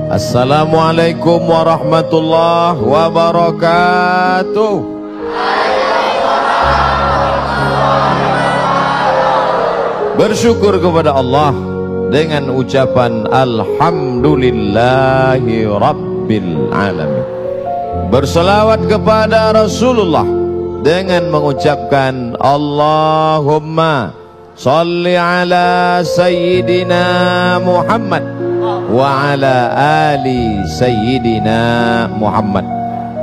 Assalamualaikum warahmatullahi wabarakatuh. Bersyukur kepada Allah dengan ucapan Alhamdulillahi Rabbil Alamin. Berselawat kepada Rasulullah dengan mengucapkan Allahumma salli ala Sayyidina Muhammad wa ala ali Sayyidina Muhammad.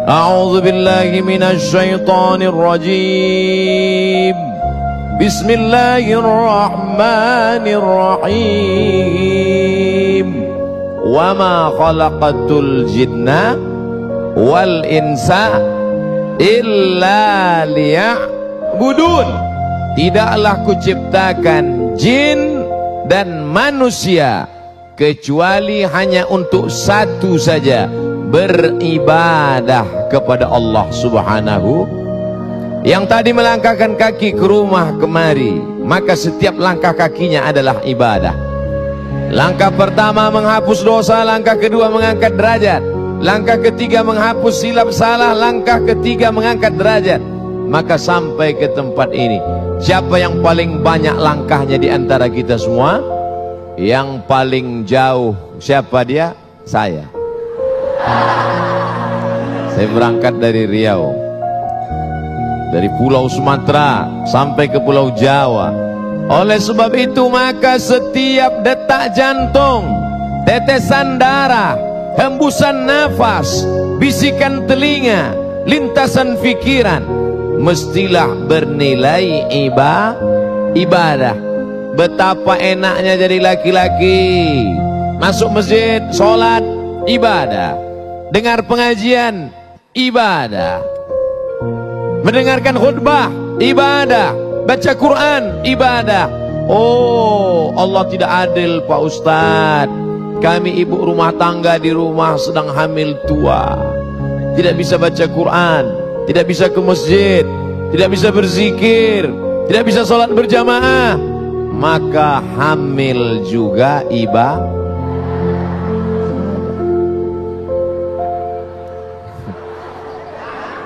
A'udzu billahi minasy syaithanir rajim. Bismillahirrahmanirrahim. Wa ma khalaqatul jinna wal insa illa liya'budun. Tidaklah kuciptakan jin dan manusia kecuali hanya untuk satu saja, beribadah kepada Allah Subhanahu. Yang tadi melangkahkan kaki ke rumah kemari, maka setiap langkah kakinya adalah ibadah. Langkah pertama menghapus dosa, langkah kedua mengangkat derajat, langkah ketiga menghapus silap salah, langkah ketiga mengangkat derajat. Maka sampai ke tempat ini, siapa yang paling banyak langkahnya di antara kita semua? Yang paling jauh siapa dia? Saya. Saya berangkat dari Riau, dari Pulau Sumatera sampai ke Pulau Jawa. Oleh sebab itu maka setiap detak jantung, tetesan darah, hembusan nafas, bisikan telinga, lintasan pikiran mestilah bernilai ibadah. Betapa enaknya jadi laki-laki, masuk masjid, sholat, ibadah. Dengar pengajian, ibadah. Mendengarkan khutbah, ibadah. Baca Quran, ibadah. Oh, Allah tidak adil Pak Ustadz. Kami ibu rumah tangga di rumah sedang hamil tua, tidak bisa baca Quran, tidak bisa ke masjid, tidak bisa berzikir, tidak bisa sholat berjamaah, maka hamil juga ibadah.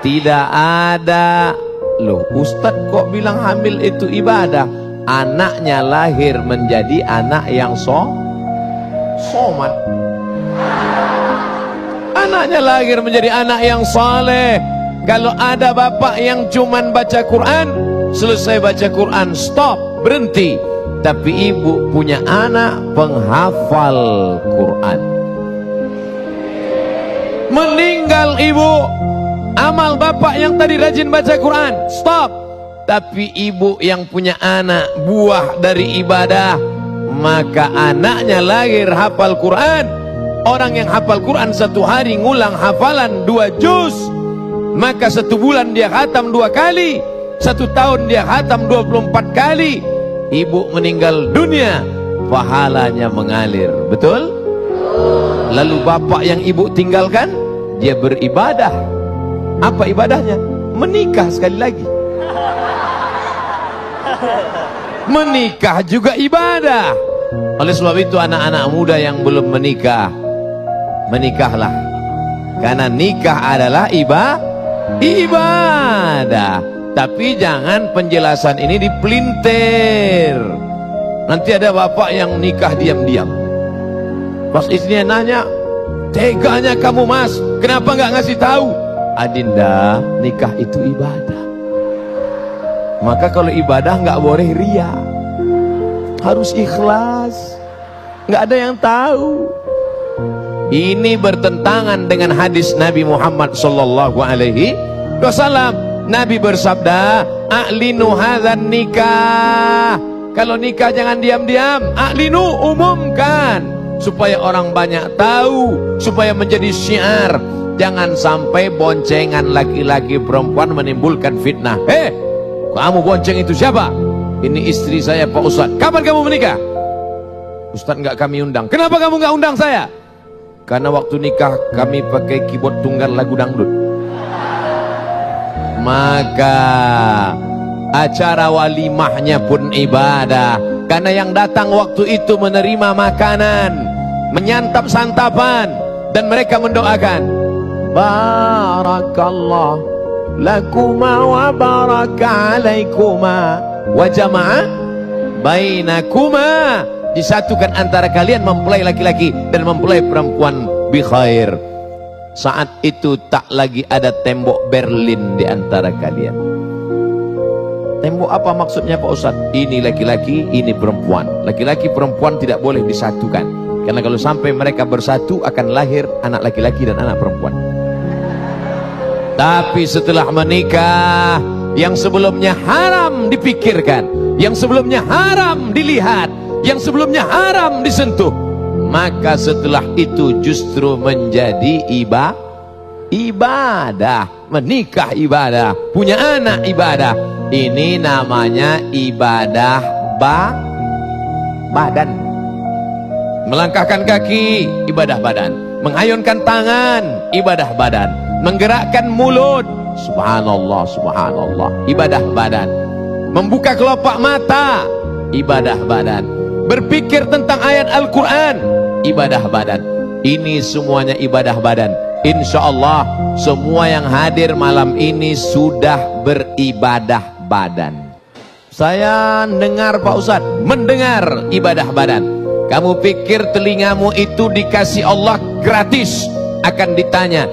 Tidak ada. Loh, Ustadz kok bilang hamil itu ibadah? Anaknya lahir menjadi anak yang somat. Anaknya lahir menjadi anak yang saleh. Kalau ada bapak yang cuman baca Quran, selesai baca Quran stop, berhenti. Tapi ibu punya anak penghafal Quran, meninggal ibu, amal bapak yang tadi rajin baca Quran stop. Tapi ibu yang punya anak buah dari ibadah, maka anaknya lahir hafal Quran. Orang yang hafal Quran satu hari ngulang hafalan 2 juz, maka 1 bulan dia khatam 2 kali, 1 tahun dia khatam 24 kali. Ibu meninggal dunia, pahalanya mengalir. Betul? Lalu bapak yang ibu tinggalkan, dia beribadah. Apa ibadahnya? Menikah sekali lagi. Menikah juga ibadah. Oleh sebab itu anak-anak muda yang belum menikah, menikahlah. Karena nikah adalah ibadah. Tapi jangan penjelasan ini dipelintir. Nanti ada bapak yang nikah diam-diam. Pas istrinya nanya, teganya kamu mas, kenapa nggak ngasih tahu? Adinda, nikah itu ibadah. Maka kalau ibadah nggak boleh ria, harus ikhlas. Nggak ada yang tahu. Ini bertentangan dengan hadis Nabi Muhammad sallallahu alaihi wasallam. Nabi bersabda, "A'linu hadzan nikah." Kalau nikah jangan diam-diam, a'linu, umumkan supaya orang banyak tahu, supaya menjadi syiar. Jangan sampai boncengan laki-laki perempuan menimbulkan fitnah. Kamu bonceng itu siapa? Ini istri saya Pak Ustadz. Kapan kamu menikah? Ustadz nggak kami undang. Kenapa kamu nggak undang saya? Karena waktu nikah kami pakai keyboard tunggal lagu dangdut. Maka Acara walimahnya pun ibadah, karena yang datang waktu itu menerima makanan, menyantap santapan, dan mereka mendoakan, barakallah lakuma wa baraka alaikuma wa jama'a bainakuma, disatukan antara kalian mempelai laki-laki dan mempelai perempuan bi khair. Saat itu tak lagi ada tembok Berlin di antara kalian. Tembok apa maksudnya Pak Ustadz? Ini laki-laki, ini perempuan. Laki-laki perempuan tidak boleh disatukan, karena kalau sampai mereka bersatu akan lahir anak laki-laki dan anak perempuan. Tapi setelah menikah, yang sebelumnya haram dipikirkan, yang sebelumnya haram dilihat, yang sebelumnya haram disentuh, maka setelah itu justru menjadi ibadah. Menikah ibadah, punya anak ibadah. Ini namanya ibadah badan. Melangkahkan kaki, ibadah badan. Menghayunkan tangan, ibadah badan. Menggerakkan mulut, subhanallah, subhanallah, ibadah badan. Membuka kelopak mata, ibadah badan. Berpikir tentang ayat Al-Quran, ibadah badan. Ini semuanya ibadah badan. Insya Allah semua yang hadir malam ini sudah beribadah badan. Saya dengar Pak Ustadz, mendengar ibadah badan. Kamu pikir telingamu itu dikasih Allah gratis? Akan ditanya,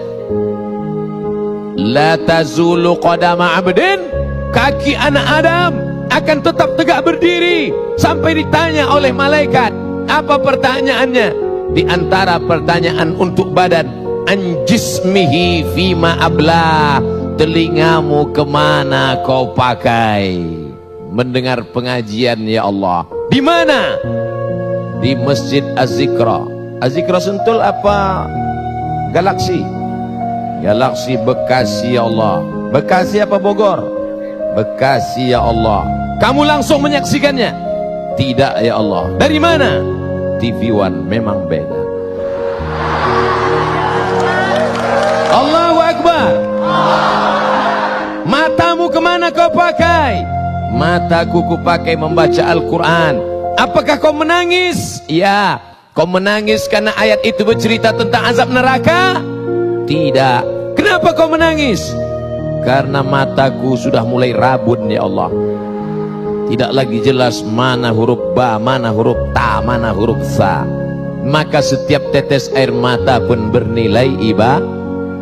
la tazulu qadama abdin, kaki anak Adam akan tetap tegak berdiri sampai ditanya oleh malaikat. Apa pertanyaannya? Di antara pertanyaan untuk badan, anjismihi fima abla, telingamu kemana kau pakai? Mendengar pengajian ya Allah. Di mana? Di Masjid Az-Zikra. Az-Zikra Sentul apa? Galaksi. Galaksi Bekasi ya Allah. Bekasi apa Bogor? Bekasi ya Allah. Kamu langsung menyaksikannya? Tidak ya Allah. Dari mana? TV One. Memang beda. Allahu Akbar. Matamu kemana kau pakai? Mataku kupakai membaca Al-Quran. Apakah kau menangis? Ya. Kau menangis karena ayat itu bercerita tentang azab neraka? Tidak. Kenapa kau menangis? Karena mataku sudah mulai rabun ya Allah. Tidak lagi jelas mana huruf ba, mana huruf ta, mana huruf sa. Maka setiap tetes air mata pun bernilai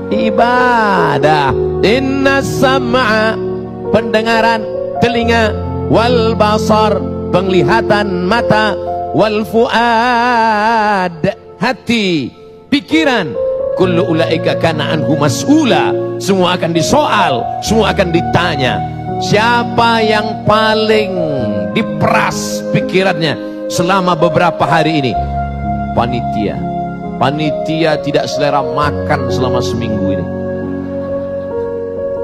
ibadah. Inna sam'a, pendengaran telinga, wal basar, penglihatan mata, wal fuad, hati, pikiran, kullu ulaika kana anhu mas'ula, semua akan disoal, semua akan ditanya. Siapa yang paling diperas pikirannya selama beberapa hari ini? Panitia. Panitia tidak selera makan selama seminggu ini.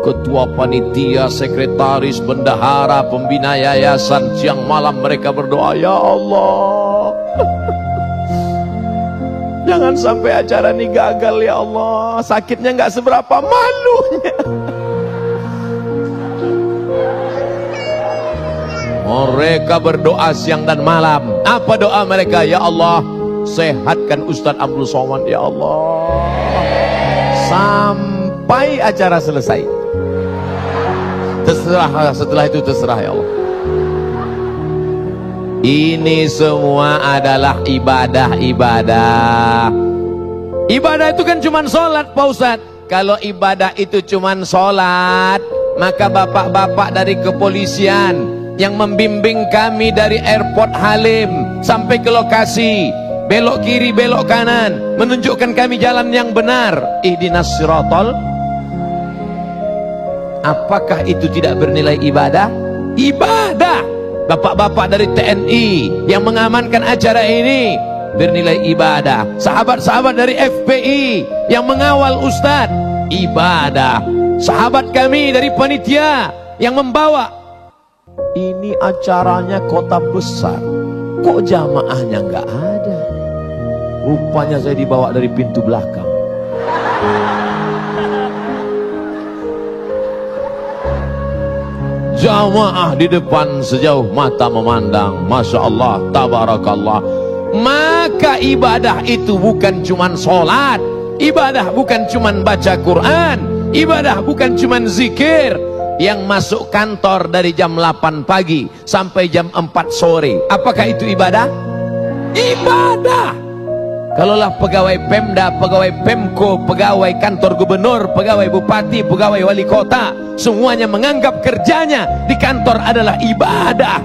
Ketua panitia, sekretaris, bendahara, pembina yayasan, siang malam mereka berdoa, ya Allah, jangan sampai acara ini gagal ya Allah. Sakitnya nggak seberapa, malunya. Mereka berdoa siang dan malam. Apa doa mereka? Ya Allah, sehatkan Ustadz Abdul Somad ya Allah, sampai acara selesai. Terserah, setelah itu terserah ya Allah. Ini semua adalah ibadah-ibadah. Ibadah itu kan cuma sholat Pak Ustadz. Kalau ibadah itu cuma sholat, maka bapak-bapak dari kepolisian yang membimbing kami dari airport Halim sampai ke lokasi, belok kiri belok kanan, menunjukkan kami jalan yang benar, ihdinas siratal. Apakah itu tidak bernilai ibadah? Ibadah. Bapak-bapak dari TNI yang mengamankan acara ini bernilai ibadah. Sahabat-sahabat dari FPI yang mengawal Ustadz, ibadah. Sahabat kami dari panitia yang membawa. Ini acaranya kota besar, kok jamaahnya nggak ada? Rupanya saya dibawa dari pintu belakang. jamaah di depan sejauh mata memandang, Masya Allah, Tabarakallah. Maka ibadah itu bukan cuman sholat, ibadah bukan cuman baca Quran, ibadah bukan cuman zikir. Yang masuk kantor dari jam 8 pagi sampai jam 4 sore, apakah itu ibadah? Ibadah. Kalaulah pegawai Pemda, pegawai Pemko, pegawai kantor gubernur, pegawai bupati, pegawai wali kota, semuanya menganggap kerjanya di kantor adalah ibadah,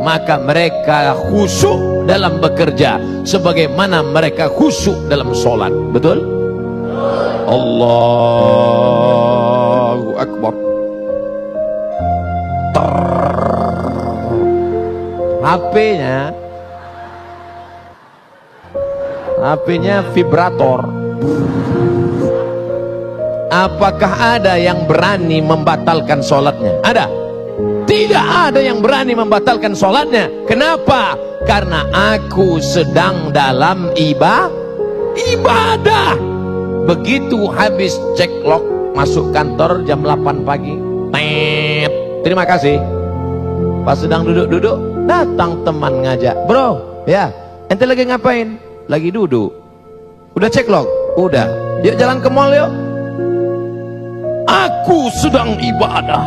maka mereka khusyuk dalam bekerja sebagaimana mereka khusyuk dalam sholat. Betul? Allahu Akbar. HP-nya vibrator. Apakah ada yang berani membatalkan sholatnya? Ada? Tidak ada yang berani membatalkan sholatnya. Kenapa? Karena aku sedang dalam ibadah. Begitu habis cek log, masuk kantor jam 8 pagi. Terima kasih. Pas sedang duduk-duduk, datang teman ngajak, bro, ya, ente lagi ngapain? Lagi duduk. Udah cek log? Udah. Yuk jalan ke mall yuk. Aku sedang ibadah.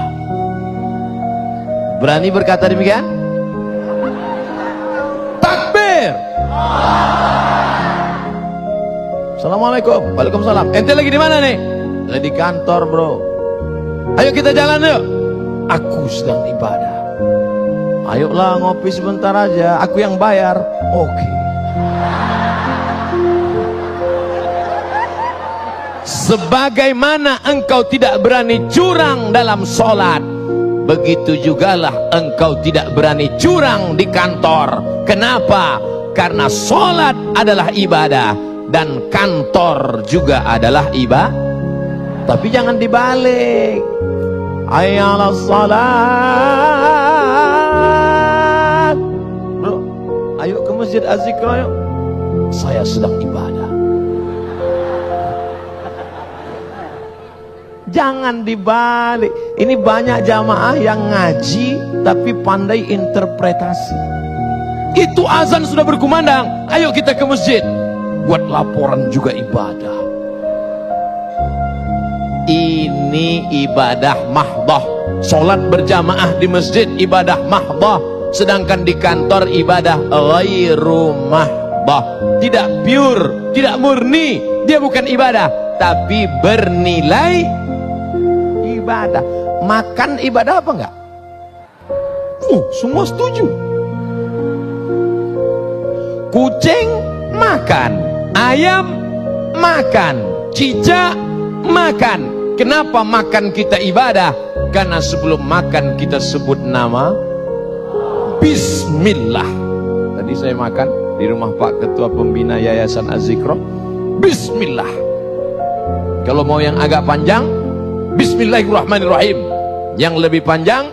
Berani berkata demikian? Takbir. Assalamualaikum. Waalaikumsalam. Ente lagi di mana nih? Lagi di kantor, bro. Ayo kita jalan yuk. Aku sedang ibadah. Ayolah ngopi sebentar aja, aku yang bayar. Oke. Sebagaimana engkau tidak berani curang dalam sholat, begitu jugalah engkau tidak berani curang di kantor. Kenapa? Karena sholat adalah ibadah dan kantor juga adalah ibadah. Tapi jangan dibalik. Hayya salat. Bro, ayo ke masjid Az-Zikra yuk. Saya sedang ibadah. Jangan dibalik. Ini banyak jamaah yang ngaji tapi pandai interpretasi. Itu azan sudah berkumandang, ayo kita ke masjid. Buat laporan juga ibadah. Ini ibadah mahdah. Sholat berjamaah di masjid ibadah mahdah, sedangkan di kantor ibadah ghairu mahdah. Tidak pure, tidak murni. Dia bukan ibadah, tapi bernilai ibadah. Makan ibadah apa enggak? Semua setuju. Kucing makan, ayam makan, cicak makan. Kenapa makan kita ibadah? Karena sebelum makan kita sebut nama Bismillah. Tadi saya makan di rumah Pak Ketua Pembina Yayasan Az-Zikra. Bismillah. Kalau mau yang agak panjang, Bismillahirrahmanirrahim. Yang lebih panjang,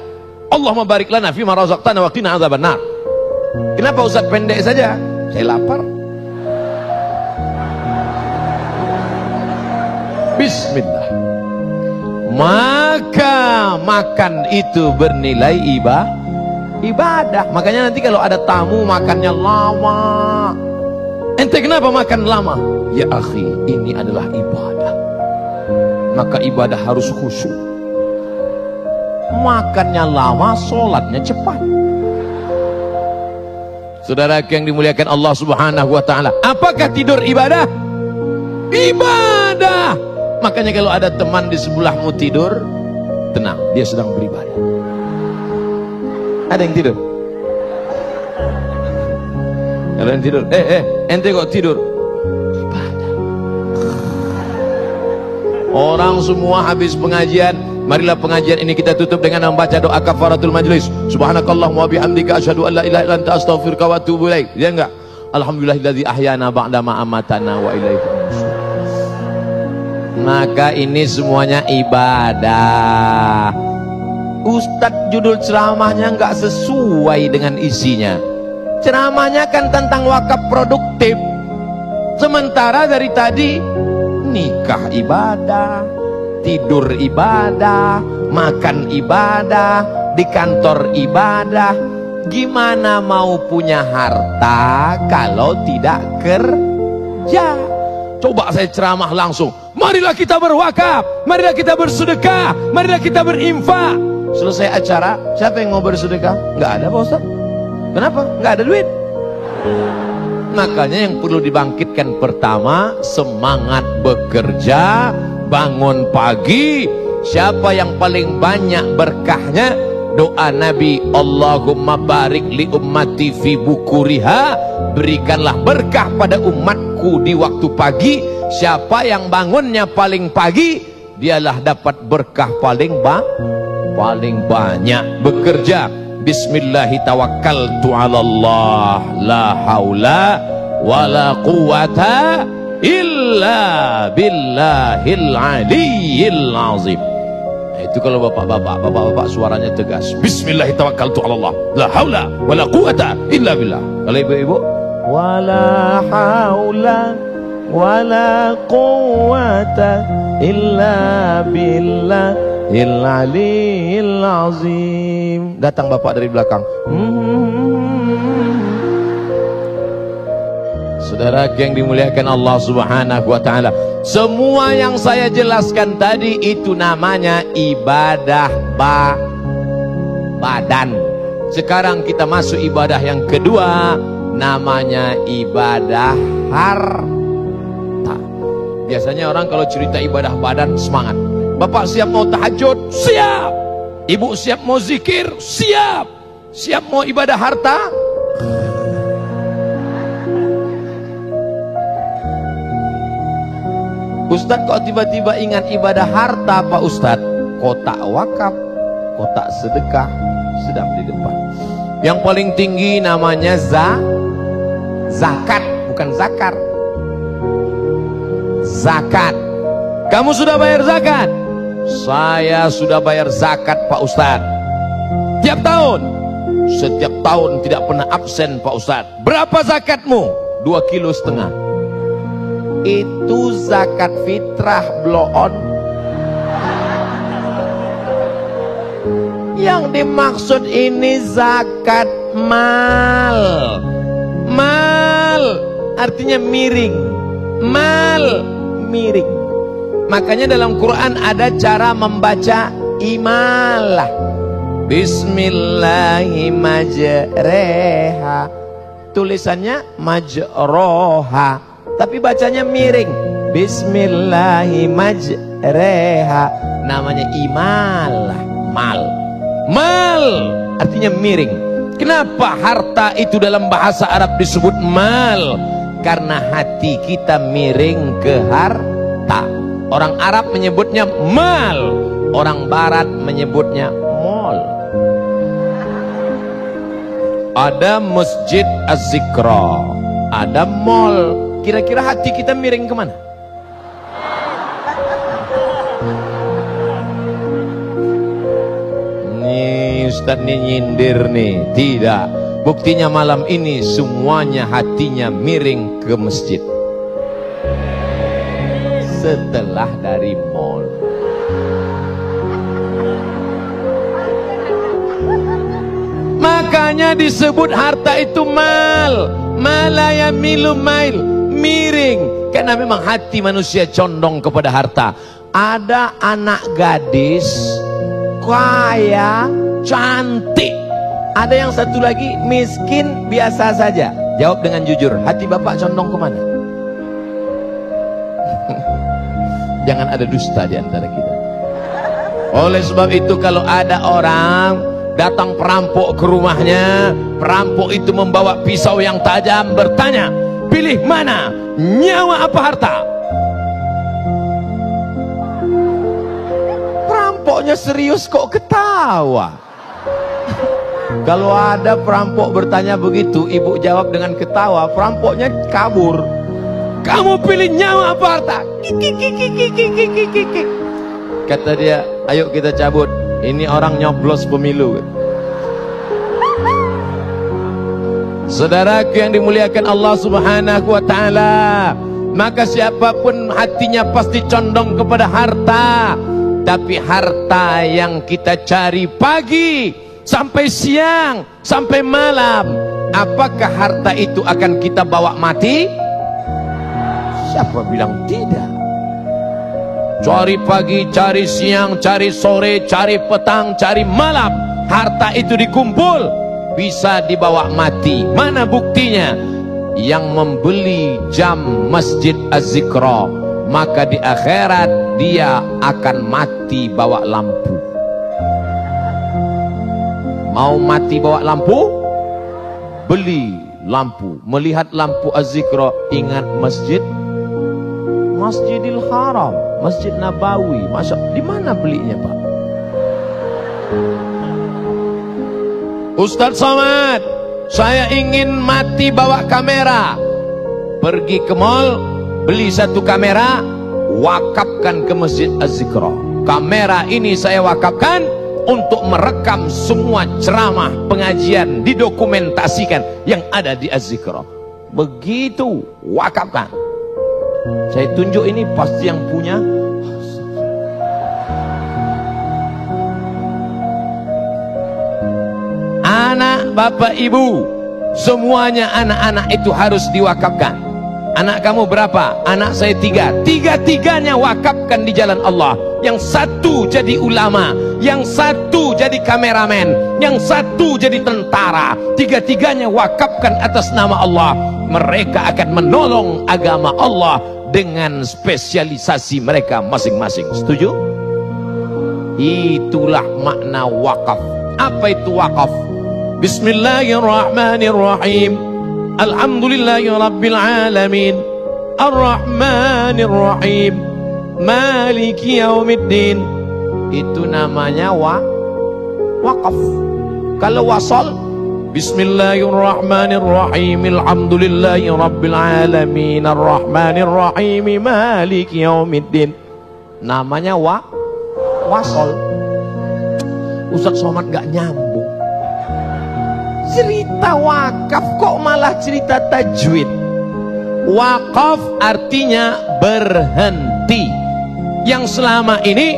Allahumma barik lana fima razaqtana wa qina adzabannar. Kenapa Ustaz pendek saja? Saya lapar. Bismillah. Maka makan itu bernilai ibadah. Makanya nanti kalau ada tamu makannya lama. Ente kenapa makan lama? Ya akhi, ini adalah ibadah. Maka ibadah harus khusyuk. Makannya lama, sholatnya cepat. Saudara yang dimuliakan Allah Subhanahu wa ta'ala, apakah tidur ibadah? Ibadah. Makanya kalau ada teman di sebelahmu tidur, tenang, dia sedang beribadah. Ada yang tidur? Ada yang tidur? Ente kok tidur? Ibadah. Orang semua habis pengajian, marilah pengajian ini kita tutup dengan membaca doa kafaratul majlis. Subhanakallahumma wa bihamdika asyhadu an la ilaha illa anta astaghfiruka wa atubu ilaik. Ya enggak? Alhamdulillahilladzi ahyana ba'da ma amatana wa ilaihi nusyur. Maka ini semuanya ibadah. Ustadz judul ceramahnya nggak sesuai dengan isinya. Ceramahnya kan tentang wakaf produktif. Sementara dari tadi nikah ibadah, tidur ibadah, makan ibadah, di kantor ibadah. Gimana mau punya harta kalau tidak kerja? Coba saya ceramah langsung, marilah kita berwakaf, marilah kita bersedekah, marilah kita berinfak. Selesai acara, siapa yang mau bersedekah? Nggak ada Pak Ustaz. Kenapa? Nggak ada duit. Makanya yang perlu dibangkitkan pertama, semangat bekerja, bangun pagi. Siapa yang paling banyak berkahnya? Doa Nabi, Allahumma barik li ummati fi bukuriha, berikanlah berkah pada umatku di waktu pagi. Siapa yang bangunnya paling pagi, dialah dapat berkah paling banyak. Bekerja, bismillahi tawakkaltu ala Allah, la haula wala quwata illa billahil aliyyil azim. Itu kalau bapak-bapak suaranya tegas, bismillah tawakkaltu ala Allah, la haula wala quwata illa billah. Kalau ibu-ibu, wala haula wala quwata illa billahil aliyyil azim. Datang bapak dari belakang, saudara yang dimuliakan Allah Subhanahu wa ta'ala, semua yang saya jelaskan tadi itu namanya ibadah badan. Sekarang kita masuk ibadah yang kedua, namanya ibadah harta. Biasanya orang kalau cerita ibadah badan semangat. Bapak siap mau tahajud? Siap. Ibu siap mau zikir? Siap. Siap mau ibadah harta? Ustadz kok tiba-tiba ingat ibadah harta Pak Ustadz? Kotak wakaf, kotak sedekah sedang di depan. Yang paling tinggi namanya zakat, bukan zakar. Zakat. Kamu sudah bayar zakat? Saya sudah bayar zakat Pak Ustadz. Tiap tahun. Setiap tahun tidak pernah absen Pak Ustadz. Berapa zakatmu? 2,5 kilo. Itu zakat fitrah blow on. Yang dimaksud ini zakat mal. Mal artinya miring. Mal miring. Makanya dalam Quran ada cara membaca imalah. Bismillahirrahmanirrahim. Tulisannya majroha, tapi bacanya miring. Bismillahirrahmanirrahim. Namanya imalah. Mal artinya miring. Kenapa harta itu dalam bahasa Arab disebut mal? Karena hati kita miring ke harta. Orang Arab menyebutnya mal, orang Barat menyebutnya mall. Ada masjid Az-Zikra, ada mall. Kira-kira hati kita miring kemana? Nih Ustadz nih nyindir nih. Tidak. Buktinya malam ini semuanya hatinya miring ke masjid. Setelah dari mall. Makanya disebut harta itu mal. Malaya milu mail, miring. Karena memang hati manusia condong kepada harta. Ada anak gadis kaya, cantik. Ada yang satu lagi miskin, biasa saja. Jawab dengan jujur, hati bapak condong kemana? Jangan ada dusta di antara kita. Oleh sebab itu kalau ada orang datang perampok ke rumahnya, perampok itu membawa pisau yang tajam, bertanya, pilih mana, nyawa apa harta? Perampoknya serius kok ketawa. Kalau ada perampok bertanya begitu, ibu jawab dengan ketawa, perampoknya kabur. Kamu pilih nyawa apa harta? Kata dia, ayo kita cabut. Ini orang nyoblos pemilu. Saudaraku yang dimuliakan Allah Subhanahu wa ta'ala, maka siapapun hatinya pasti condong kepada harta. Tapi harta yang kita cari pagi sampai siang, sampai malam. Apakah harta itu akan kita bawa mati? Siapa bilang tidak? Cari pagi, cari siang, cari sore, cari petang, cari malam, harta itu dikumpul, bisa dibawa mati. Mana buktinya? Yang membeli jam Masjid Az-Zikra, maka di akhirat dia akan mati bawa lampu. Mau mati bawa lampu? Beli lampu. Melihat lampu Az-Zikra, ingat masjid, Masjidil Haram, Masjid Nabawi. Masa di mana belinya, Pak? Ustadz Somad, saya ingin mati bawa kamera. Pergi ke mall, beli satu kamera, wakafkan ke Masjid Az-Zikra. Kamera ini saya wakafkan untuk merekam semua ceramah pengajian, didokumentasikan yang ada di Az-Zikra. Begitu, wakafkan. Saya tunjuk ini pasti yang punya. Anak, bapak, ibu, semuanya anak-anak itu harus diwakafkan. Anak kamu berapa? Anak saya 3. Tiga-tiganya wakafkan di jalan Allah. Yang satu jadi ulama, yang satu jadi kameramen, yang satu jadi tentara. Tiga-tiganya wakafkan atas nama Allah. Mereka akan menolong agama Allah dengan spesialisasi mereka masing-masing. Setuju? Itulah makna wakaf. Apa itu wakaf? Bismillahirrahmanirrahim. Alhamdulillahirabbil alamin. Ar-Rahmanirrahim. Maliki yaumiddin. Itu namanya wakaf. Kalau wasal, Bismillahirrahmanirrahim. Alhamdulillahirabbil alamin. Ar-Rahmanirrahim. Maliki yaumiddin. Namanya wasal. Ustadz Somad gak nyambung. Cerita wakaf kok malah cerita tajwid. Wakaf artinya berhenti. Yang selama ini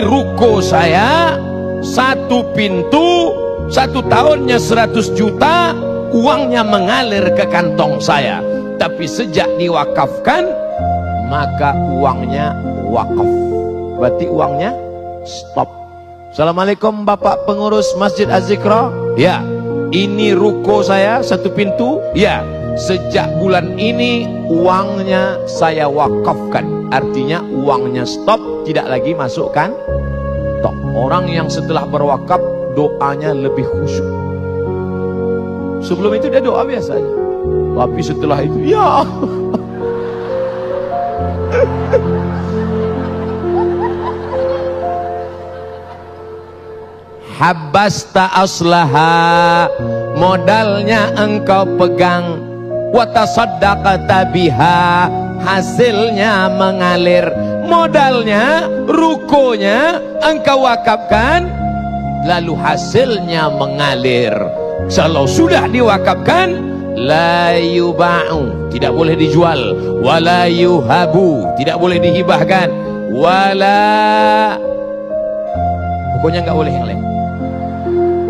ruko saya, satu pintu, 1 tahunnya 100 juta, uangnya mengalir ke kantong saya. Tapi sejak diwakafkan, maka uangnya wakaf. Berarti uangnya stop. Assalamualaikum Bapak pengurus Masjid Az-Zikra. Ya, ini ruko saya, 1 pintu. Ya, sejak bulan ini uangnya saya wakafkan. Artinya uangnya stop, tidak lagi masukkan. Orang yang setelah berwakaf doanya lebih khusyuk. Sebelum itu dia doa biasanya, tapi setelah itu ya Habasta aslaha, modalnya engkau pegang, wa tasaddaqta biha, hasilnya mengalir. Modalnya, rukonya engkau wakafkan, lalu hasilnya mengalir. Kalau sudah diwakafkan, la yuba'u, tidak boleh dijual, wala yuhabu, tidak boleh dihibahkan, wala, pokoknya nggak boleh yang lain.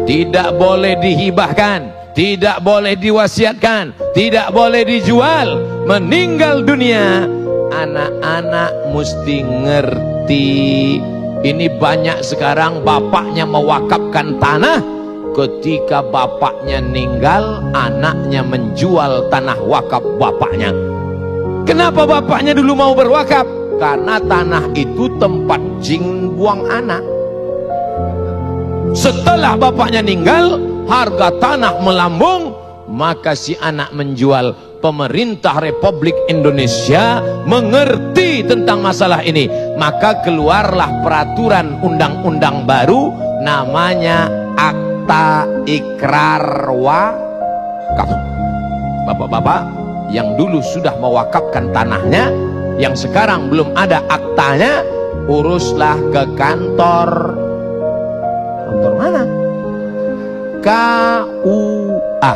Tidak boleh dihibahkan, tidak boleh diwasiatkan, tidak boleh dijual. Meninggal dunia, anak-anak mesti ngerti. Ini banyak sekarang bapaknya mewakafkan tanah, ketika bapaknya meninggal, anaknya menjual tanah wakaf bapaknya. Kenapa bapaknya dulu mau berwakaf? Karena tanah itu tempat jin buang anak. Setelah bapaknya meninggal, harga tanah melambung, maka si anak menjual. Pemerintah Republik Indonesia mengerti tentang masalah ini, maka keluarlah peraturan undang-undang baru, namanya Akta Ikrar Wakaf. Bapak-bapak yang dulu sudah mewakafkan tanahnya, yang sekarang belum ada aktanya, uruslah ke kantor. Kantor mana? KUA.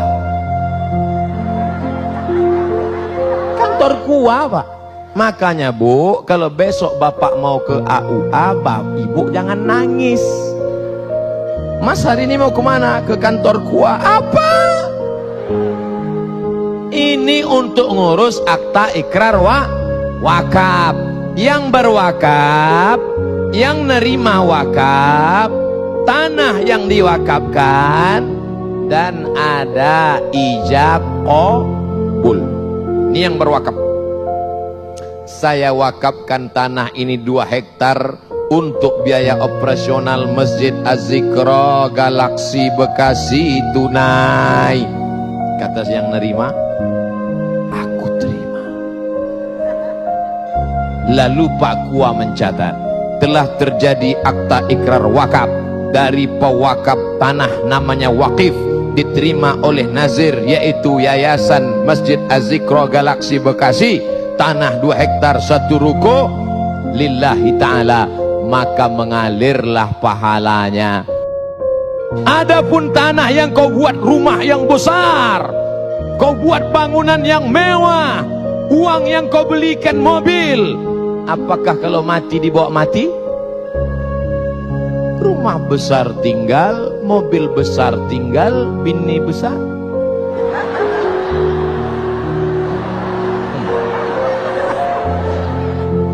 Kantor KUA, Pak. Makanya Bu, kalau besok Bapak mau ke AUA, ibu jangan nangis. Mas hari ini mau kemana? Ke kantor KUA. Apa? Ini untuk ngurus akta ikrar wakaf. Yang berwakaf, yang nerima wakaf, tanah yang diwakafkan, dan ada ijab qabul. Ini yang berwakaf. Saya wakafkan tanah ini 2 hektar untuk biaya operasional Masjid Az-Zikra Galaksi Bekasi tunai. Kata yang nerima, aku terima. Lalu Pak KUA mencatat, telah terjadi akta ikrar wakaf dari pewakaf tanah namanya Waqif, diterima oleh Nazir, yaitu Yayasan Masjid Az-Zikra Galaksi Bekasi, tanah 2 hektar 1 ruko lillahi ta'ala, maka mengalirlah pahalanya. Adapun tanah yang kau buat rumah yang besar, kau buat bangunan yang mewah, uang yang kau belikan mobil, apakah kalau mati dibawa mati? Rumah besar tinggal, mobil besar tinggal, bini besar.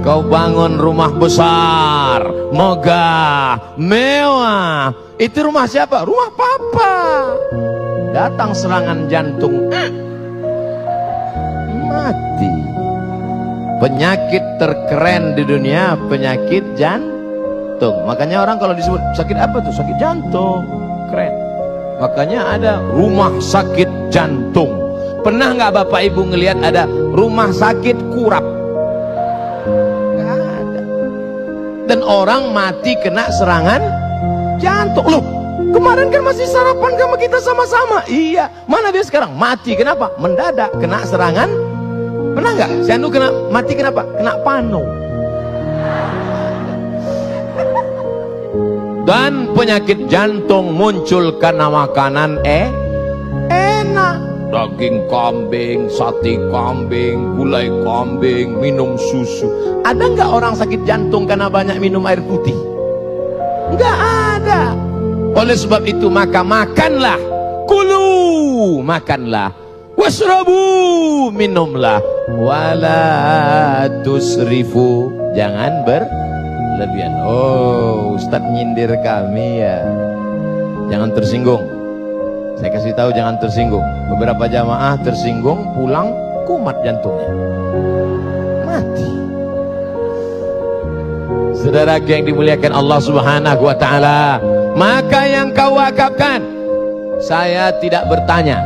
Kau bangun rumah besar, megah, mewah. Itu rumah siapa? Rumah papa. Datang serangan jantung, mati. Penyakit terkeren di dunia penyakit jantung. Makanya orang kalau disebut sakit apa tuh? Sakit jantung. Keren. Makanya ada rumah sakit jantung. Pernah nggak Bapak Ibu ngelihat ada rumah sakit kurap? Dan orang mati kena serangan jantung. Loh, kemarin kan masih sarapan sama kita sama-sama. Iya, mana dia sekarang? Mati, kenapa? Mendadak kena serangan. Pernah nggak? Sianu kena mati kenapa? Kena pano. Dan penyakit jantung muncul karena makanan enak. Daging kambing, sate kambing, gulai kambing, minum susu. Ada nggak orang sakit jantung karena banyak minum air putih? Nggak ada. Oleh sebab itu maka makanlah, kulu, makanlah, wasrabu, minumlah, wala tusrifu, jangan berlebihan. Oh, Ustadz nyindir kami ya. Jangan tersinggung. Saya kasih tahu jangan tersinggung. Beberapa jamaah tersinggung, pulang kumat jantungnya, mati. Saudara yang dimuliakan Allah Subhanahu wa taala, maka yang kau wakafkan, saya tidak bertanya,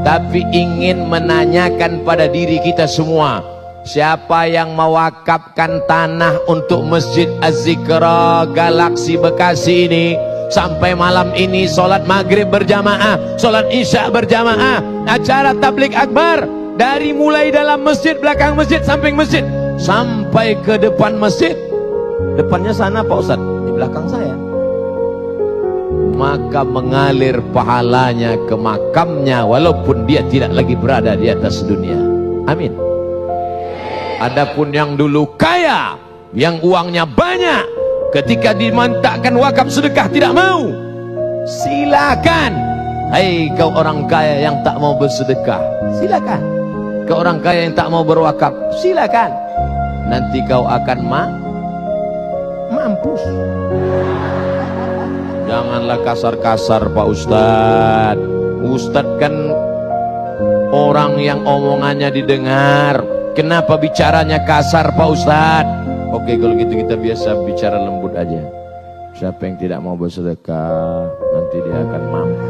tapi ingin menanyakan pada diri kita semua, siapa yang mewakafkan tanah untuk Masjid Az-Zikra Galaksi Bekasi ini? Sampai malam ini sholat maghrib berjamaah, sholat isya berjamaah, acara tablik akbar, dari mulai dalam masjid, belakang masjid, samping masjid, sampai ke depan masjid. Depannya sana Pak Ustadz, di belakang saya. Maka mengalir pahalanya ke makamnya, walaupun dia tidak lagi berada di atas dunia. Amin. Adapun yang dulu kaya, yang uangnya banyak, ketika dimantakkan wakaf sedekah tidak mau, silakan. Hai kau orang kaya yang tak mau bersedekah, silakan. Kau orang kaya yang tak mau berwakaf, silakan. Nanti kau akan mampus. Janganlah kasar-kasar Pak Ustadz. Ustadz kan orang yang omongannya didengar. Kenapa bicaranya kasar Pak Ustadz? Oke, kalau gitu kita biasa bicara lembut aja. Siapa yang tidak mau bersedekah, nanti dia akan mampu.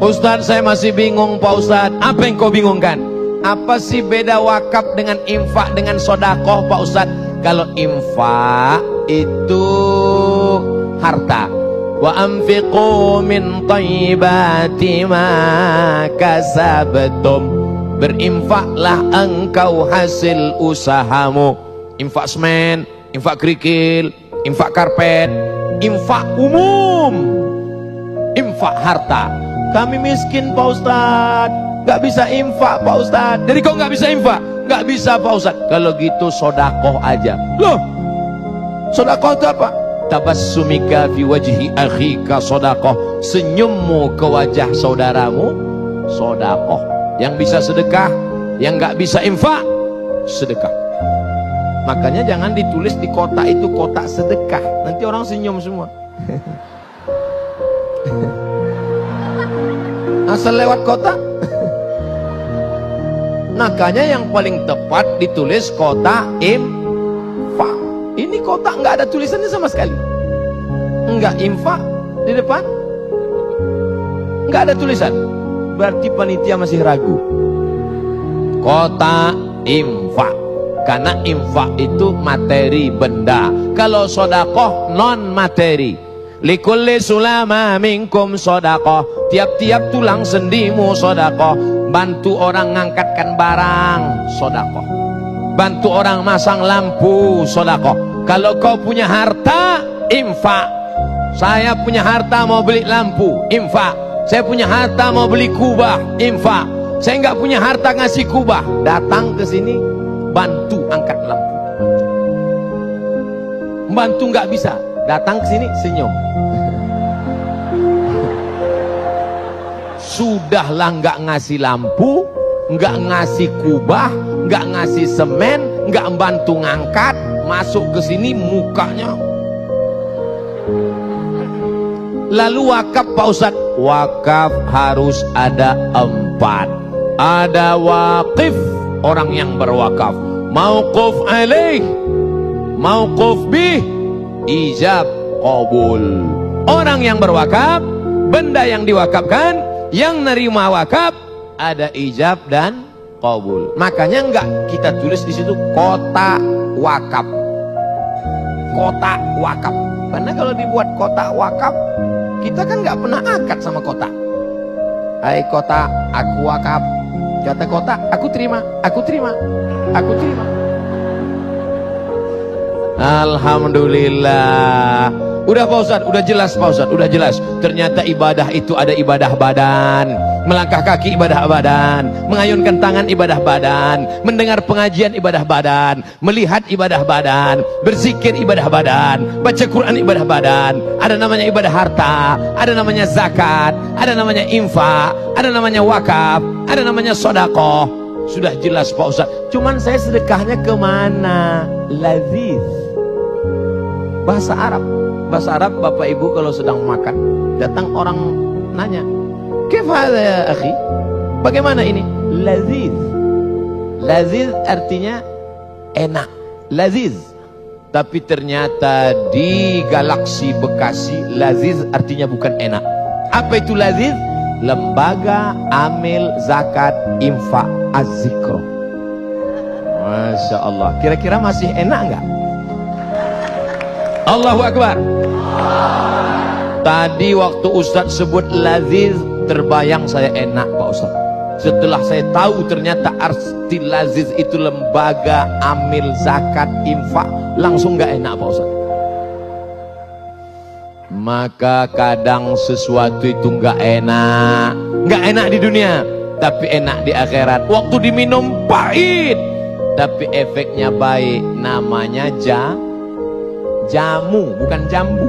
Ustadz, saya masih bingung Pak Ustadz. Apa yang kau bingungkan? Apa sih beda wakaf dengan infak dengan sodakoh Pak Ustadz? Kalau infak itu harta. Wa anfiqu min thayyibati ma kasabtum. Berinfaklah engkau hasil usahamu. Infak semen, infak kerikil, infak karpet, infak umum, infak harta. Kami miskin Pak Ustadz, gak bisa infak Pak Ustadz. Jadi kok gak bisa infak? Gak bisa Pak Ustadz. Kalau gitu sodakoh aja. Loh, Sedekah itu apa? Tabassumika fi wajhi akhika sedekah. Senyummu ke wajah saudaramu sedekah. Yang bisa sedekah, yang nggak bisa infak, sedekah. Makanya jangan ditulis di kotak itu kotak sedekah. Nanti orang senyum semua. Asal lewat kotak. Makanya yang paling tepat ditulis kotak infak. Ini kotak nggak ada tulisannya sama sekali. Nggak infak di depan, nggak ada tulisan. Berarti panitia masih ragu. Kotak infak. Karena infak itu materi benda. Kalau sodakoh non materi. Likulli sulama minkum sodakoh. Tiap-tiap tulang sendimu sodakoh. Bantu orang ngangkatkan barang sodakoh. Bantu orang masang lampu sodakoh. Kalau kau punya harta, infak. Saya punya harta mau beli lampu, infak. Saya punya harta mau beli kubah, infak. Saya nggak punya harta ngasih kubah, datang ke sini, bantu angkat lampu. Bantu nggak bisa, datang ke sini senyum. Sudahlah nggak ngasih lampu, nggak ngasih kubah, nggak ngasih semen, nggak bantu ngangkat, masuk ke sini mukanya. Lalu wakaf Pak Ustadz, wakaf harus ada 4. Ada waqif, orang yang berwakaf. Mauquf alaih, mauquf bih, ijab qabul. Orang yang berwakaf, benda yang diwakafkan, yang nerima wakaf, ada ijab dan qabul. Makanya enggak kita tulis di situ kotak wakaf. Kotak wakaf. Karena kalau dibuat kotak wakaf, kita kan nggak pernah akad sama kotak. Hai kotak, aku wakaf. Kata kotak, aku terima, aku terima, aku terima. Alhamdulillah. Udah Pak Ustadz, udah jelas Pak Ustadz, udah jelas. Ternyata ibadah itu ada ibadah badan. Melangkah kaki ibadah badan, mengayunkan tangan ibadah badan, mendengar pengajian ibadah badan, melihat ibadah badan, berzikir ibadah badan, baca Quran ibadah badan. Ada namanya ibadah harta, ada namanya zakat, ada namanya infak, ada namanya wakaf, ada namanya sedekah. Sudah jelas Pak Ustadz. Cuman saya sedekahnya kemana? Laziz. Bahasa Arab. Bahasa Arab Bapak Ibu kalau sedang makan, datang orang nanya, "Kaif hadza ya akhi?" Bagaimana ini? Laziz. Laziz artinya enak, laziz. Tapi ternyata di galaksi Bekasi, laziz artinya bukan enak. Apa itu laziz? Lembaga Amil Zakat Infak Az-Zikro. Masya Allah. Kira-kira masih enak nggak? Allahu Akbar. Tadi waktu Ustadz sebut laziz, terbayang saya enak Pak Ustadz. Setelah saya tahu ternyata arti laziz itu lembaga amil zakat infak, langsung gak enak Pak Ustadz. Maka kadang sesuatu itu gak enak di dunia, tapi enak di akhirat. Waktu diminum pahit, tapi efeknya baik. Namanya jamu, bukan jambu.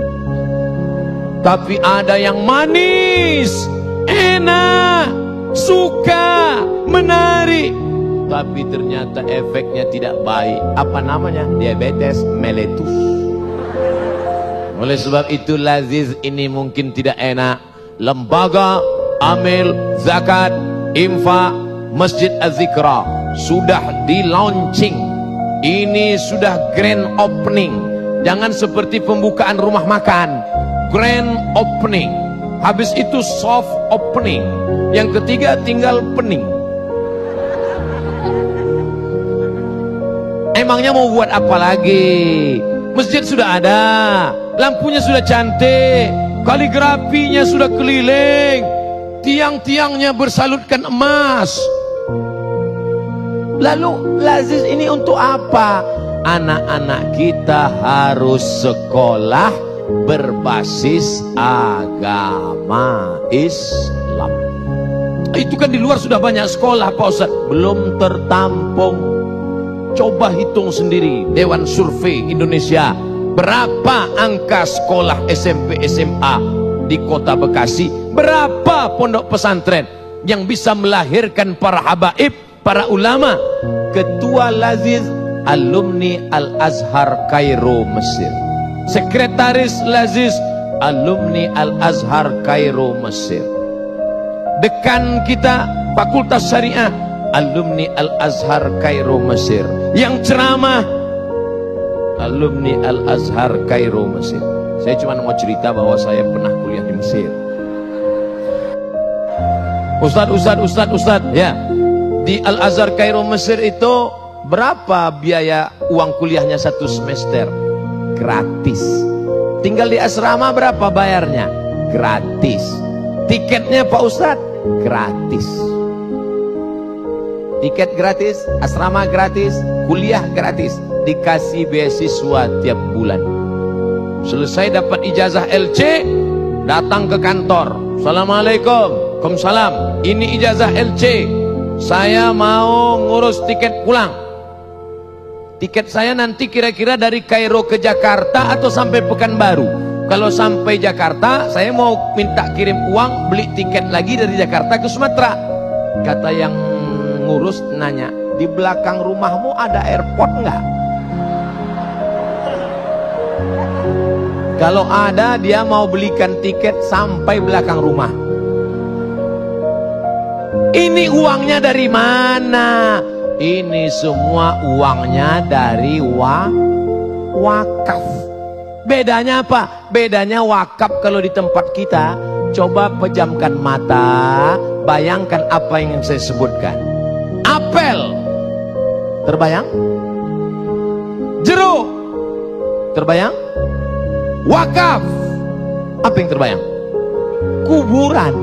Tapi ada yang manis, enak, suka, menarik, tapi ternyata efeknya tidak baik. Apa namanya? Diabetes mellitus. Oleh sebab itu laziz ini mungkin tidak enak. Lembaga Amil Zakat Infak Masjid Az-Zikra sudah di launching. Ini sudah grand opening. Jangan seperti pembukaan rumah makan, grand opening. Habis itu soft opening. Yang ketiga tinggal pening. Emangnya mau buat apa lagi? Masjid sudah ada, lampunya sudah cantik, kaligrafinya sudah keliling, tiang-tiangnya bersalutkan emas. Lalu laziz ini untuk apa? Anak-anak kita harus sekolah berbasis agama Islam. Itu kan di luar sudah banyak sekolah Pak Ustadz, belum tertampung. Coba hitung sendiri, Dewan Survei Indonesia Berapa angka sekolah SMP SMA di kota Bekasi? Berapa pondok pesantren yang bisa melahirkan para habaib, para ulama? Ketua Laziz alumni Al-Azhar Kairo Mesir. Sekretaris Laziz alumni Al-Azhar Kairo Mesir. Dekan kita Fakultas Syariah alumni Al-Azhar Kairo Mesir. Yang ceramah alumni Al-Azhar Kairo Mesir. Saya cuma mau cerita bahwa saya pernah kuliah di Mesir. Ustadz ya, di Al-Azhar Kairo Mesir itu berapa biaya uang kuliahnya satu semester? Gratis. Tinggal di asrama berapa bayarnya? Gratis. Tiketnya Pak Ustadz? Gratis. Tiket gratis, asrama gratis, kuliah gratis, dikasih beasiswa tiap bulan. Selesai dapat ijazah LC, datang ke kantor. Assalamualaikum. Waalaikumsalam. Ini ijazah LC. Saya mau ngurus tiket pulang. Tiket saya nanti kira-kira dari Kairo ke Jakarta atau sampai Pekanbaru. Kalau sampai Jakarta, saya mau minta kirim uang beli tiket lagi dari Jakarta ke Sumatera. Kata yang ngurus nanya, di belakang rumahmu ada airport nggak? Kalau ada, dia mau belikan tiket sampai belakang rumah. Ini uangnya dari mana? Ini semua uangnya dari wakaf. Bedanya apa? Bedanya wakaf kalau di tempat kita, coba pejamkan mata, bayangkan apa yang saya sebutkan. Apel, terbayang? Jeruk, terbayang? Wakaf, apa yang terbayang? Kuburan.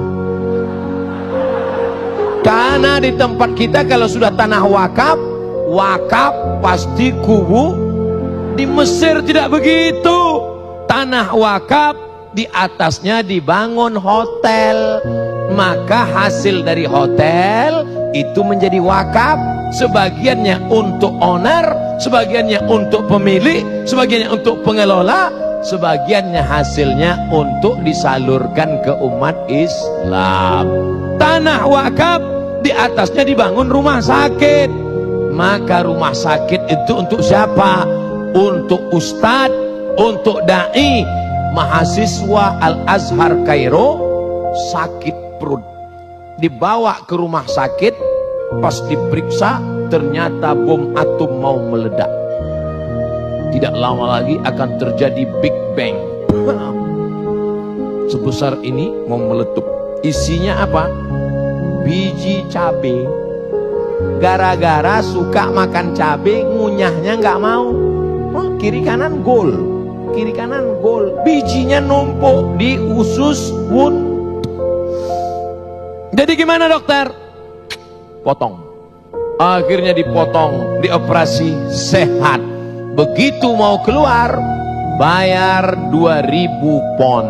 Karena di tempat kita kalau sudah tanah wakaf, wakaf pasti kubu. Di Mesir tidak begitu. Tanah wakaf, di atasnya dibangun hotel. Maka hasil dari hotel itu menjadi wakaf. Sebagiannya untuk owner, sebagiannya untuk pemilik, sebagiannya untuk pengelola, sebagiannya hasilnya untuk disalurkan ke umat Islam. Tanah wakaf, di atasnya dibangun rumah sakit. Maka rumah sakit itu untuk siapa? Untuk ustadz, untuk da'i. Mahasiswa Al-Azhar Kairo sakit perut, dibawa ke rumah sakit. Pas diperiksa, ternyata bom atom mau meledak. Tidak lama lagi akan terjadi Big Bang. Sebesar ini mau meletup. Isinya apa? Biji cabai. Gara-gara suka makan cabai, ngunyahnya nggak mau. Kiri kanan gol, kiri kanan gol. Bijinya numpuk di usus pun. Jadi gimana dokter? Potong. Akhirnya dipotong, dioperasi, sehat. Begitu mau keluar, bayar 2.000 pon.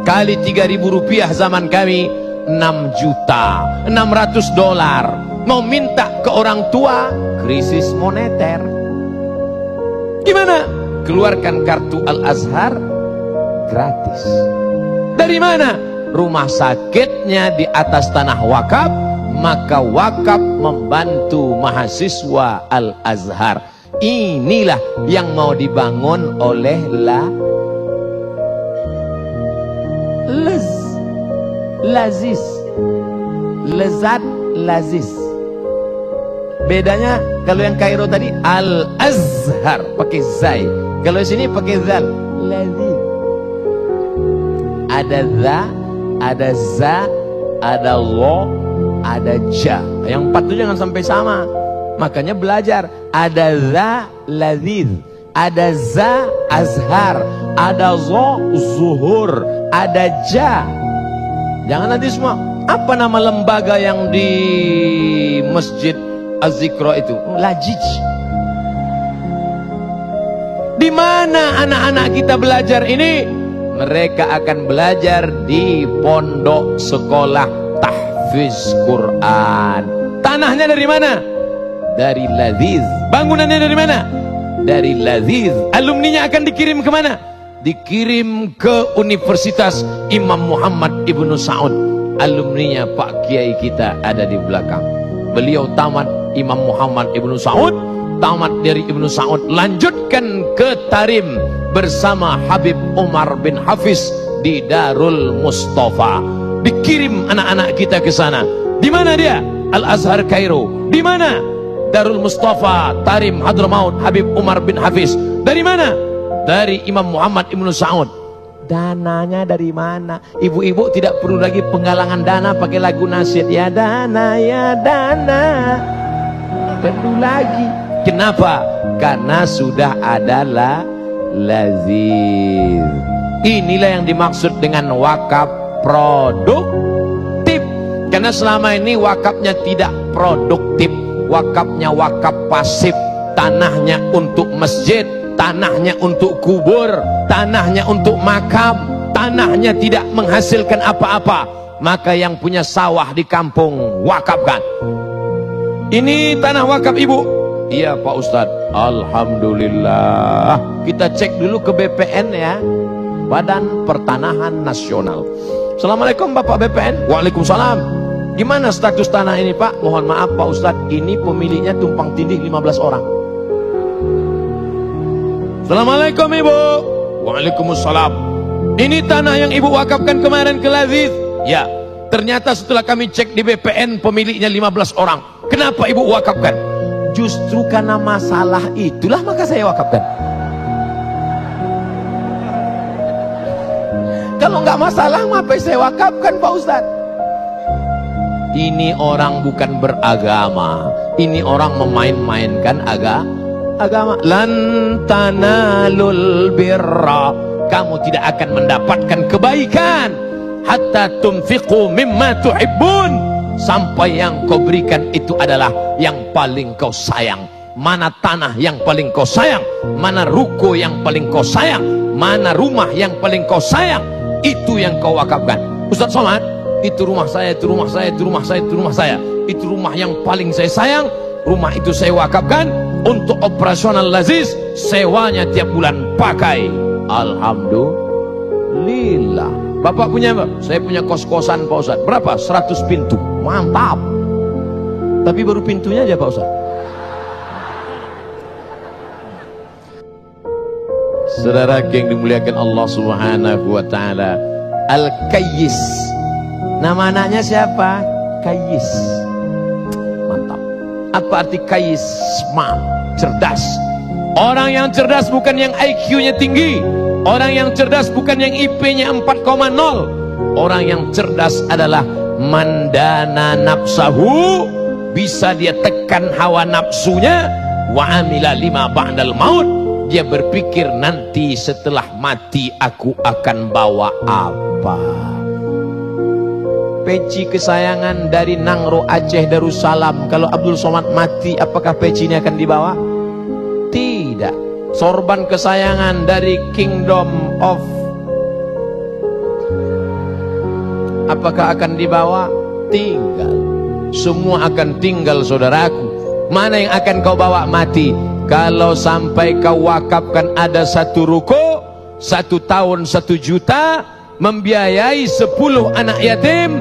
Kali 3.000 rupiah zaman kami, 6.600.000 dolar. Mau minta ke orang tua, krisis moneter. Gimana? Keluarkan kartu Al-Azhar gratis. Dari mana? Rumah sakitnya di atas tanah wakaf, maka wakaf membantu mahasiswa Al-Azhar. Inilah yang mau dibangun oleh Laziz. Lezat Laziz. Bedanya kalau yang Kairo tadi Al-Azhar pakai zai, kalau sini pakai zal. Laziz. Ada za, ada za, ada lo, ada ja. Yang empat itu jangan sampai sama. Makanya belajar. Ada za Laziz, ada za Azhar, ada zo Zuhur, ada ja. Jangan nanti semua. Apa nama lembaga yang di Masjid Az-Zikra itu? Lajij. Di mana anak-anak kita belajar ini? Mereka akan belajar di pondok sekolah tahfiz Quran. Tanahnya dari mana? Dari Laziz. Bangunannya dari mana? dari Laziz. Alumninya akan dikirim kemana? Dikirim ke Universitas Imam Muhammad Ibnu Saud. Alumninya Pak Kiai kita ada di belakang. Beliau tamat Imam Muhammad Ibnu Saud, tamat dari Ibnu Saud, lanjutkan ke Tarim bersama Habib Umar bin Hafiz di Darul Mustafa. Dikirim anak-anak kita ke sana. Di mana dia? Al-Azhar Kairo. Di mana? Darul Mustafa, Tarim, Hadramaut, Habib Umar bin Hafiz. Dari mana? Dari Imam Muhammad Ibnu Saud. Dananya dari mana? Ibu-ibu tidak perlu lagi penggalangan dana pakai lagu nasyid. Ya dana, ya dana. Perlu lagi. Kenapa? Karena sudah adalah Laziz. Inilah yang dimaksud dengan wakaf produktif. Karena selama ini wakafnya tidak produktif. Wakafnya wakaf pasif. Tanahnya untuk masjid, tanahnya untuk kubur, tanahnya untuk makam, tanahnya tidak menghasilkan apa-apa. Maka yang punya sawah di kampung wakafkan. Ini tanah wakaf ibu. Iya Pak Ustadz. Alhamdulillah. Kita cek dulu ke BPN ya, Badan Pertanahan Nasional. Assalamualaikum Bapak BPN. Waalaikumsalam. Gimana status tanah ini Pak? Mohon maaf Pak Ustadz, ini pemiliknya tumpang tindih 15 orang. Assalamualaikum Ibu. Waalaikumsalam. Ini tanah yang Ibu wakafkan kemarin ke Laziz. Ya, ternyata setelah kami cek di BPN pemiliknya 15 orang. Kenapa Ibu wakafkan? Justru karena masalah itulah maka saya wakafkan. Kalau nggak masalah ngapain saya wakafkan Pak Ustadz? Ini orang bukan beragama. Ini orang memain-mainkan agama. Lan tanalul birra, kamu tidak akan mendapatkan kebaikan hatta tunfiqu mimma tuhibbun, sampai yang kau berikan itu adalah yang paling kau sayang. Mana tanah yang paling kau sayang, mana ruko yang paling kau sayang, mana rumah yang paling kau sayang, itu yang kau wakafkan. Ustaz Somad, itu rumah saya, itu rumah saya, itu rumah saya, itu rumah saya, itu rumah yang paling saya sayang. Rumah itu saya wakafkan untuk operasional Laziz, sewanya tiap bulan pakai. Alhamdulillah. Bapak punya apa? Saya punya kos-kosan Pak Ustadz. Berapa? 100 pintu. Mantap. Tapi baru pintunya aja Pak Ustadz. Saudara yang dimuliakan Allah Subhanahu wa taala, Al-Kayyis. Nama anaknya siapa? Kayyis. Mantap. Apa arti Kayyis? Smart, cerdas. Orang yang cerdas bukan yang IQ-nya tinggi. Orang yang cerdas bukan yang IP-nya 4,0. Orang yang cerdas adalah mandana nafsahu, bisa dia tekan hawa nafsunya. Wa amila lima ba'dal maut, dia berpikir nanti setelah mati aku akan bawa apa. Peci kesayangan dari Nangro Aceh Darussalam, kalau Abdul Somad mati apakah peci ini akan dibawa? Tidak. Sorban kesayangan dari Kingdom of, apakah akan dibawa? Tinggal. Semua akan tinggal saudaraku. Mana yang akan kau bawa? Mati. Kalau sampai kau wakafkan ada satu ruko, 1 tahun 1 juta, membiayai 10 anak yatim.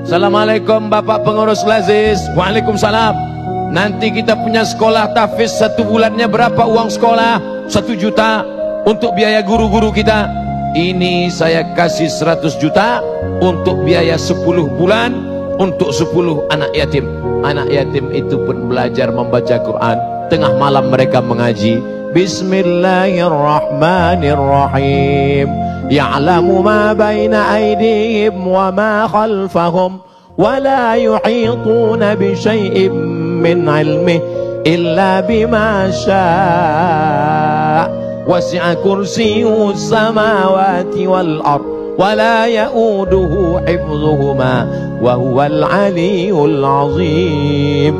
Assalamualaikum Bapak pengurus Laziz. Waalaikumsalam. Nanti kita punya sekolah tahfiz 1 bulannya berapa uang sekolah? 1 juta untuk biaya guru-guru kita. Ini saya kasih 100 juta untuk biaya 10 bulan untuk 10 anak yatim. Anak yatim itu pun belajar membaca Quran. Tengah malam mereka mengaji. Bismillahirrahmanirrahim. Ya'lamu ma baina aydihim wa ma khalfahum wa la yuhituna bi syai'in min ilmih illa bima syaa' wasi'a kursiyyuhu samawati wal ard wa la ya'uduhu hifdhuhuma wa huwal aliyyul azim.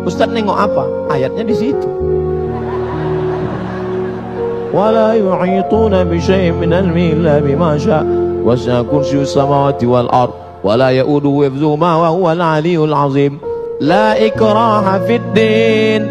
Ustaz nengok apa? Ayatnya di situ. Wa la yuhituna bi syai'in min ilmihi illa bima syaa' wasi'a kursiyyuhu samawati wal ard wa la ya'uduhu hifdhuhuma wa huwal aliyyul azim. La ikraha fid din.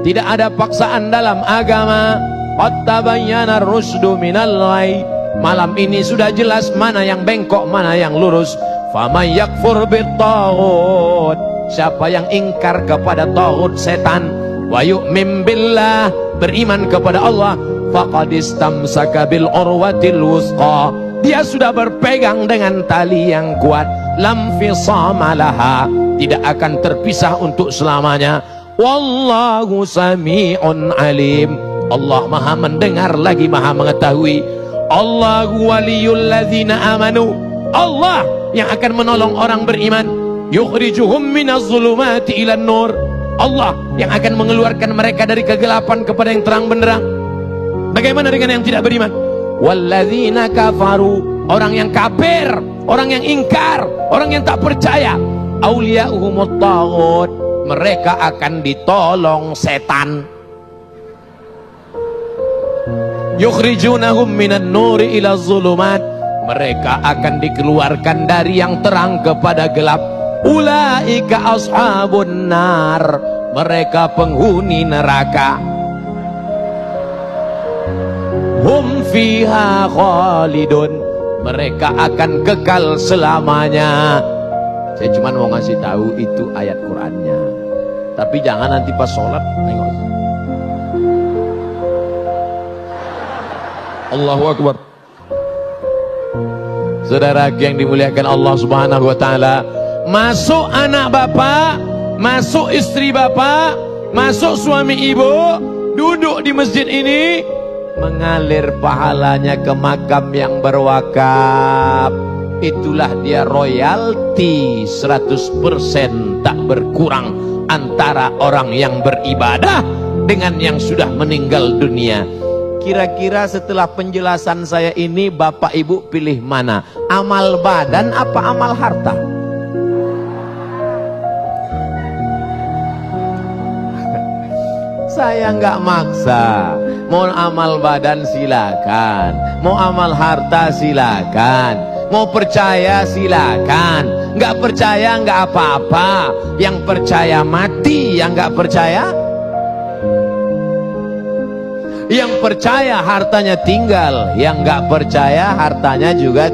Tidak ada paksaan dalam agama. Qad tabayyana ar-rusydu minal ghayy. Malam ini sudah jelas mana yang bengkok, mana yang lurus. Faman yakfur bit-taghut, siapa yang ingkar kepada taghut setan, wa yu'min billah, beriman kepada Allah, faqad istamsaka bil urwatil wuthqa, dia sudah berpegang dengan tali yang kuat, lam fisama laha, tidak akan terpisah untuk selamanya. Wallahu sami'un alim, Allah maha mendengar lagi maha mengetahui. Allahu waliyul ladzina amanu, Allah yang akan menolong orang beriman. Yukhrijuhum minaz zulumati ilan nur, Allah yang akan mengeluarkan mereka dari kegelapan kepada yang terang benderang. Bagaimana dengan yang tidak beriman? Walladzina kafaru, orang yang kafir, orang yang ingkar, orang yang tak percaya. Auliya'uhumut taghut, mereka akan ditolong setan. Yukhrijunahum minan nuri ila zulumat, mereka akan dikeluarkan dari yang terang kepada gelap. Ulaika ashabun nar, mereka penghuni neraka. Hum fiha khalidun, mereka akan kekal selamanya. Saya cuma mau ngasih tahu itu ayat Qur'annya, tapi jangan nanti pas sholat nengok. Allahu Akbar. Saudara yang dimuliakan Allah Subhanahu wa taala, masuk anak bapak, masuk istri bapak, masuk suami ibu, duduk di masjid ini, mengalir pahalanya ke makam yang berwakaf. Itulah dia royalti 100% tak berkurang antara orang yang beribadah dengan yang sudah meninggal dunia. Kira-kira setelah penjelasan saya ini, bapak ibu pilih mana? Amal badan apa amal harta? Saya nggak maksa. Mau amal badan silakan, mau amal harta silakan, mau percaya silakan, nggak percaya nggak apa-apa. Yang percaya mati, yang nggak percaya, yang percaya hartanya tinggal, yang nggak percaya hartanya juga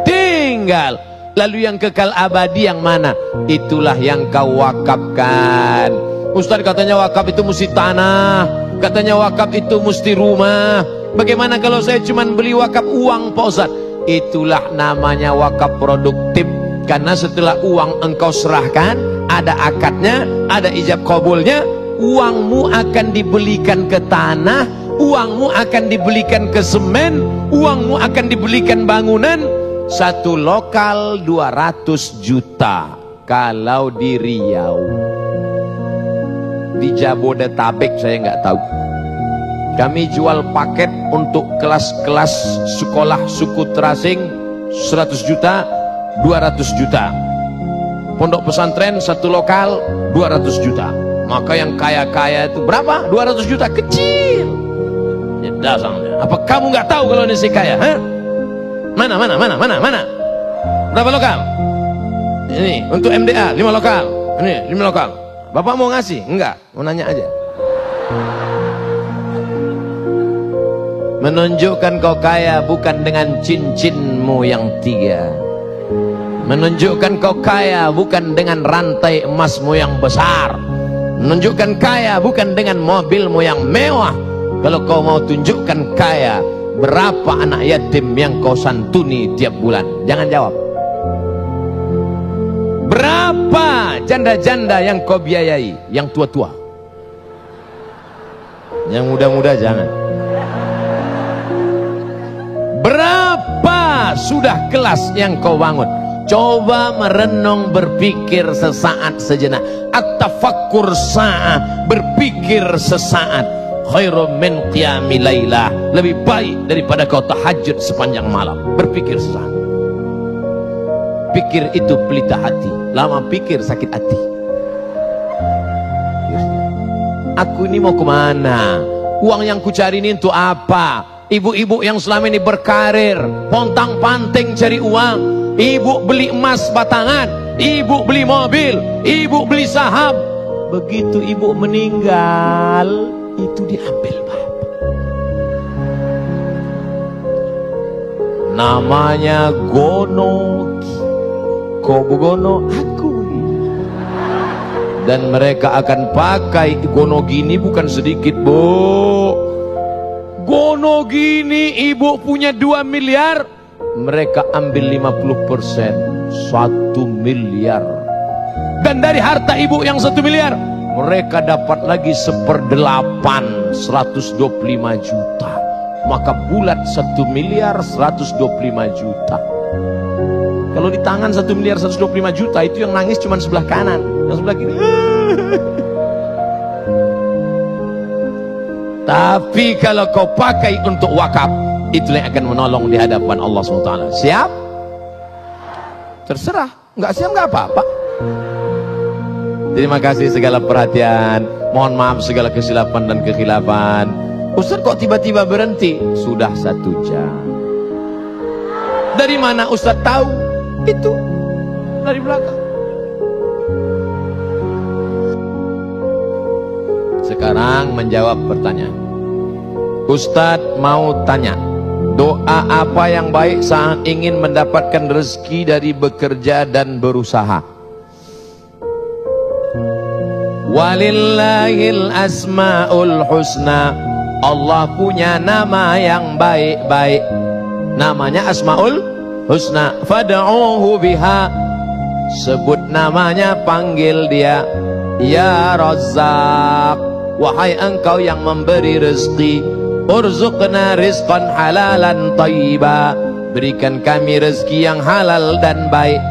tinggal. Lalu yang kekal abadi yang mana? Itulah yang kau wakafkan. Ustaz katanya wakaf itu mesti tanah, katanya wakaf itu mesti rumah. Bagaimana kalau saya cuma beli wakaf uang Pak Ustaz? Itulah namanya wakaf produktif. Karena setelah uang engkau serahkan, ada akadnya, ada ijab kabulnya, uangmu akan dibelikan ke tanah, uangmu akan dibelikan ke semen, uangmu akan dibelikan bangunan. Satu lokal 200 juta kalau di Riau. Di Jabodetabek saya nggak tahu. Kami jual paket untuk kelas-kelas sekolah suku terasing 100 juta, 200 juta. Pondok pesantren satu lokal 200 juta. Maka yang kaya-kaya itu berapa? 200 juta, kecil. Ya, dasarnya. Apa kamu nggak tahu kalau ini si kaya? Hah? Mana? Berapa lokal? Ini untuk MDA 5 lokal. Ini 5 lokal. Bapak mau ngasih? Enggak, mau nanya aja. Menunjukkan kau kaya bukan dengan cincinmu yang 3. Menunjukkan kau kaya bukan dengan rantai emasmu yang besar. Menunjukkan kaya bukan dengan mobilmu yang mewah. Kalau kau mau tunjukkan kaya, berapa anak yatim yang kau santuni tiap bulan? Jangan jawab. Berapa janda-janda yang kau biayai? Yang tua-tua. Yang muda-muda jangan. Berapa sudah kelas yang kau bangun? Coba merenung, berpikir sesaat sejenak. At-tafakkur sa'ah, berpikir sesaat. Khairum min qiyami lailah, lebih baik daripada kau tahajud sepanjang malam. Berpikir sesaat. Pikir itu pelita hati, lama pikir sakit hati. Aku ini mau kemana? Uang yang kucari ini untuk apa? Ibu-ibu yang selama ini berkarir, pontang-panting cari uang. Ibu beli emas batangan, ibu beli mobil, ibu beli saham. begitu ibu meninggal, itu diambil bapak. Namanya Gono, Kobugono aku. Dan mereka akan pakai Gono gini bukan sedikit, Bu. Gono gini ibu punya 2 miliar, mereka ambil 50%, 1 miliar. Dan dari harta ibu yang 1 miliar, mereka dapat lagi 1/8, 125 juta. Maka bulat 1 miliar 125 juta. Kalau di tangan 1 miliar 125 juta, itu yang nangis cuma sebelah kanan, yang sebelah kiri. Tapi kalau kau pakai untuk wakaf, itulah yang akan menolong di hadapan Allah SWT. Siap? Terserah. Nggak siap nggak apa-apa. Terima kasih segala perhatian. Mohon maaf segala kesilapan dan kekhilafan. Ustaz kok tiba-tiba berhenti? Sudah 1 jam. Dari mana Ustaz tahu? Itu dari belakang. Sekarang menjawab pertanyaan. Ustadz mau tanya, doa apa yang baik saat ingin mendapatkan rezeki dari bekerja dan berusaha? Walillahil asmaul husna. Allah punya nama yang baik-baik. Namanya Asmaul Husna. Fad'uhu biha. Sebut namanya, panggil dia. Ya Razzaq, wahai engkau yang memberi rezeki. Urzuqna rizqan halalan thayyiba. Berikan kami rezeki yang halal dan baik.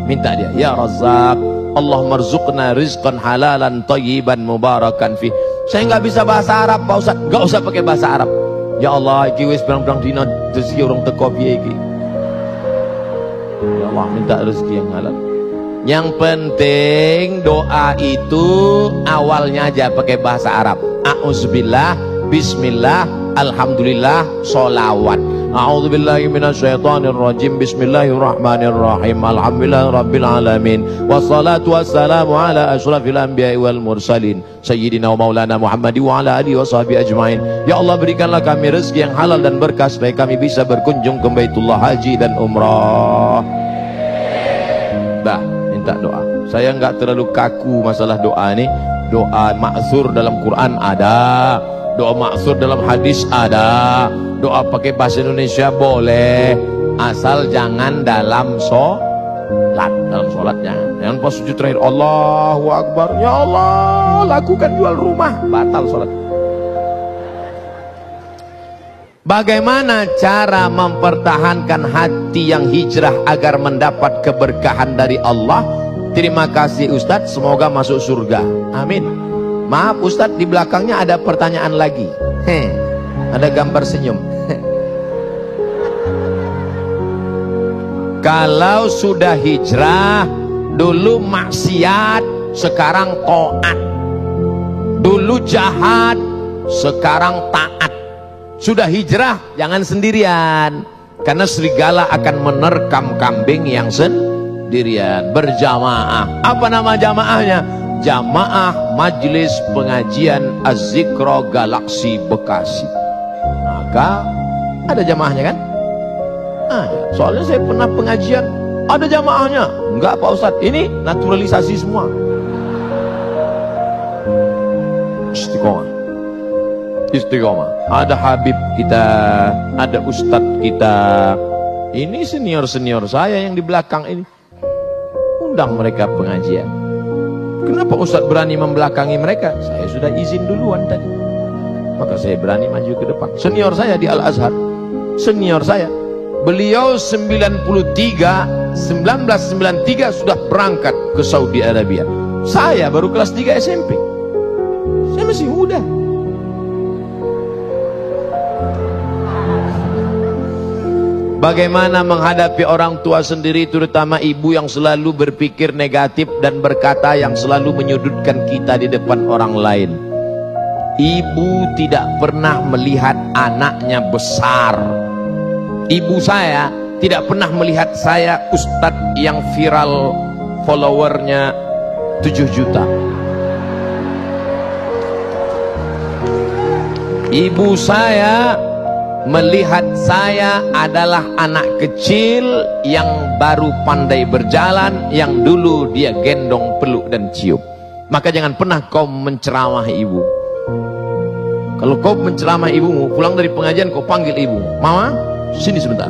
Minta dia, ya Razzaq, Allah marzuqna rizqan halalan thayyiban mubarakan fi. Saya nggak bisa bahasa Arab Pak Ustaz. Nggak usah pakai bahasa Arab. Ya Allah, iki wis berang-berang dina rezeki orang teko piye iki. Ya Allah, minta rezeki yang halal. Yang penting doa itu awalnya aja pakai bahasa Arab. A'udzubillah, bismillah, alhamdulillah, sholawat. A'udzubillahi minasyaitonirrajim. Bismillahirrahmanirrahim. Alhamdulillah rabbil alamin. Wassalatu wassalamu ala asyrafil anbiya'i wal mursalin sayyidina wa maulana Muhammad wa ala alihi washabihi ajmain. Ya Allah, berikanlah kami rezeki yang halal dan berkah supaya kami bisa berkunjung ke Baitullah Haji dan Umrah. Dah, minta doa. Saya enggak terlalu kaku masalah doa ini. Doa ma'zur dalam Quran ada, doa ma'zur dalam hadis ada, doa pakai bahasa Indonesia boleh, asal jangan dalam sholat. Dalam sholat jangan pas sujud terakhir Allahu Akbar, ya Allah lakukan jual rumah, batal sholat. Bagaimana cara mempertahankan hati yang hijrah agar mendapat keberkahan dari Allah? Terima kasih Ustadz, semoga masuk surga. Amin. Maaf Ustadz, di belakangnya ada pertanyaan lagi. Ada gambar senyum. Kalau sudah hijrah, dulu maksiat, sekarang taat. Dulu jahat, sekarang taat. Sudah hijrah, jangan sendirian. Karena serigala akan menerkam kambing yang sendirian. Berjamaah. Apa nama jamaahnya? Jamaah Majelis Pengajian Az-Zikra Galaksi Bekasi. Maka ada jamaahnya kan? Ada. Soalnya saya pernah pengajian, ada jamaahnya. Enggak Pak Ustadz, ini naturalisasi semua. Istiqomah. Istiqomah. Ada Habib kita, ada Ustadz kita. Ini senior-senior saya yang di belakang ini. Undang mereka pengajian. Kenapa Ustadz berani membelakangi mereka? Saya sudah izin duluan tadi. Maka saya berani maju ke depan. Senior saya di Al-Azhar. Senior saya. Beliau 1993 sudah berangkat ke Saudi Arabia. Saya baru kelas 3 SMP. Saya masih muda. Bagaimana menghadapi orang tua sendiri, terutama ibu yang selalu berpikir negatif dan berkata yang selalu menyudutkan kita di depan orang lain. Ibu tidak pernah melihat anaknya besar. Ibu saya tidak pernah melihat saya ustadz yang viral followernya 7 juta. Ibu saya melihat saya adalah anak kecil yang baru pandai berjalan, yang dulu dia gendong, peluk dan cium. Maka jangan pernah kau menceramahi ibu. Kalau kau menceramahi ibumu, pulang dari pengajian kau panggil ibu, "Mama, sini sebentar."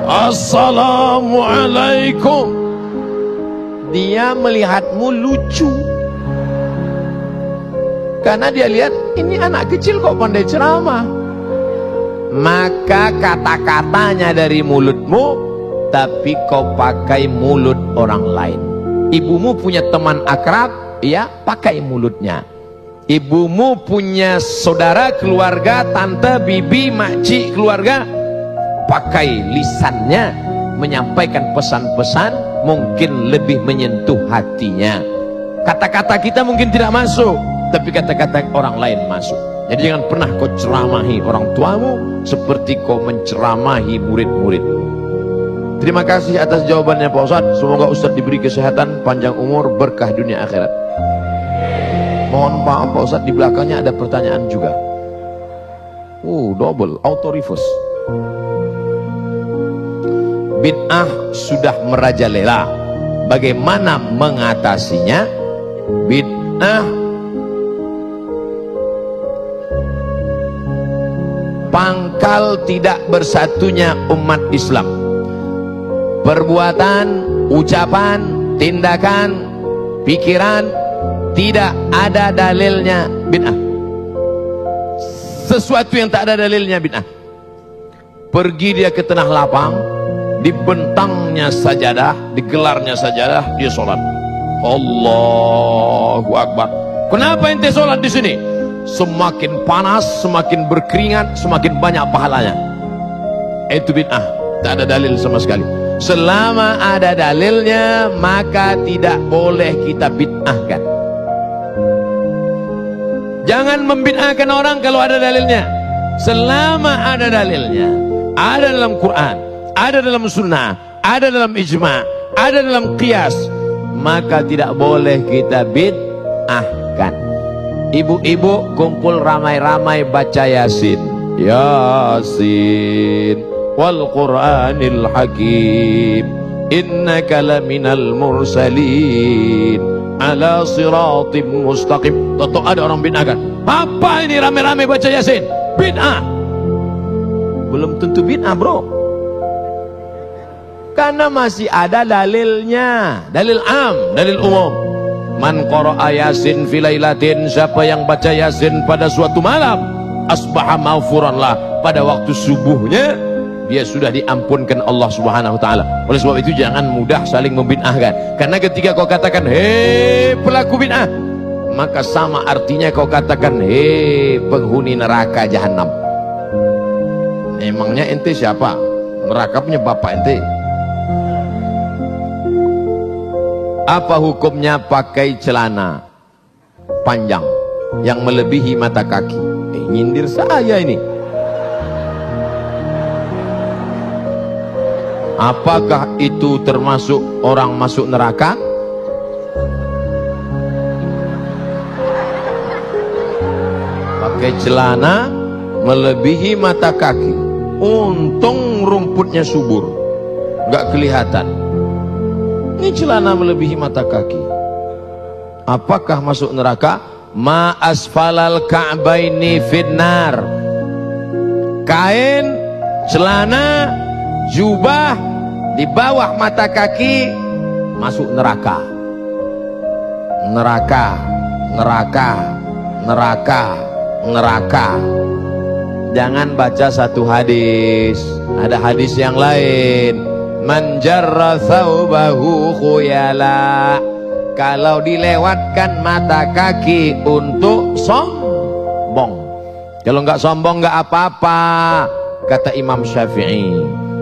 "Assalamualaikum." Dia melihatmu lucu, karena dia lihat ini anak kecil kok pandai ceramah. Maka kata-katanya dari mulutmu, tapi kau pakai mulut orang lain. Ibumu punya teman akrab, ya pakai mulutnya. Ibumu punya saudara, keluarga, tante, bibi, makcik, keluarga, pakai lisannya menyampaikan pesan-pesan, mungkin lebih menyentuh hatinya. Kata-kata kita mungkin tidak masuk, tapi kata-kata orang lain masuk. Jadi jangan pernah kau ceramahi orang tuamu seperti kau menceramahi murid-murid. Terima kasih atas jawabannya Pak Ustadz. Semoga Ustadz diberi kesehatan, panjang umur, berkah dunia akhirat. Mohon maaf Pak Ustadz, di belakangnya ada pertanyaan juga. Double, auto reverse. Bid'ah sudah merajalela. Bagaimana mengatasinya? Bid'ah pangkal tidak bersatunya umat Islam. Perbuatan, ucapan, tindakan, pikiran tidak ada dalilnya bid'ah. Sesuatu yang tak ada dalilnya bid'ah. Pergi dia ke tanah lapang, dibentangnya sajadah, digelarnya sajadah, dia sholat. Allahu Akbar. Kenapa ente sholat di sini? Semakin panas, semakin berkeringat, semakin banyak pahalanya. Itu bid'ah, tak ada dalil sama sekali. Selama ada dalilnya, maka tidak boleh kita bid'ahkan. Jangan membid'ahkan orang kalau ada dalilnya. Selama ada dalilnya, ada dalam Quran, ada dalam sunnah, ada dalam ijma', ada dalam qiyas, maka tidak boleh kita bid'ahkan. Ibu-ibu kumpul ramai-ramai baca Yasin. Yasin wal Qur'anil Hakim, innaka laminal mursalin ala siratim mustaqim. Tentu ada orang bid'ahkan. Apa ini ramai-ramai baca Yasin? Bid'ah. Belum tentu bid'ah, bro, karena masih ada dalilnya. Dalil am, dalil umum. Man qara'a Yasin fi lailatin, siapa yang baca Yasin pada suatu malam, asbaha maghfuran lah, pada waktu subuhnya dia sudah diampunkan Allah Subhanahu wa taala. Oleh sebab itu jangan mudah saling membid'ahkan. Karena ketika kau katakan hei pelaku bid'ah, maka sama artinya kau katakan hei penghuni neraka jahanam. Emangnya ente siapa? Neraka punya bapak ente. Apa hukumnya pakai celana panjang yang melebihi mata kaki? Nyindir saya ini. Apakah itu termasuk orang masuk neraka? Pakai celana melebihi mata kaki. Untung rumputnya subur, nggak kelihatan. Ini celana melebihi mata kaki. Apakah masuk neraka? Ma asfalal ka'baini finnar. Kain, celana, jubah di bawah mata kaki masuk neraka. Neraka, neraka, neraka, neraka. Jangan baca satu hadis, ada hadis yang lain. Man jarra thawbahu khuyala. Kalau dilewatkan mata kaki untuk sombong, kalau nggak sombong nggak apa-apa, kata Imam Syafi'i.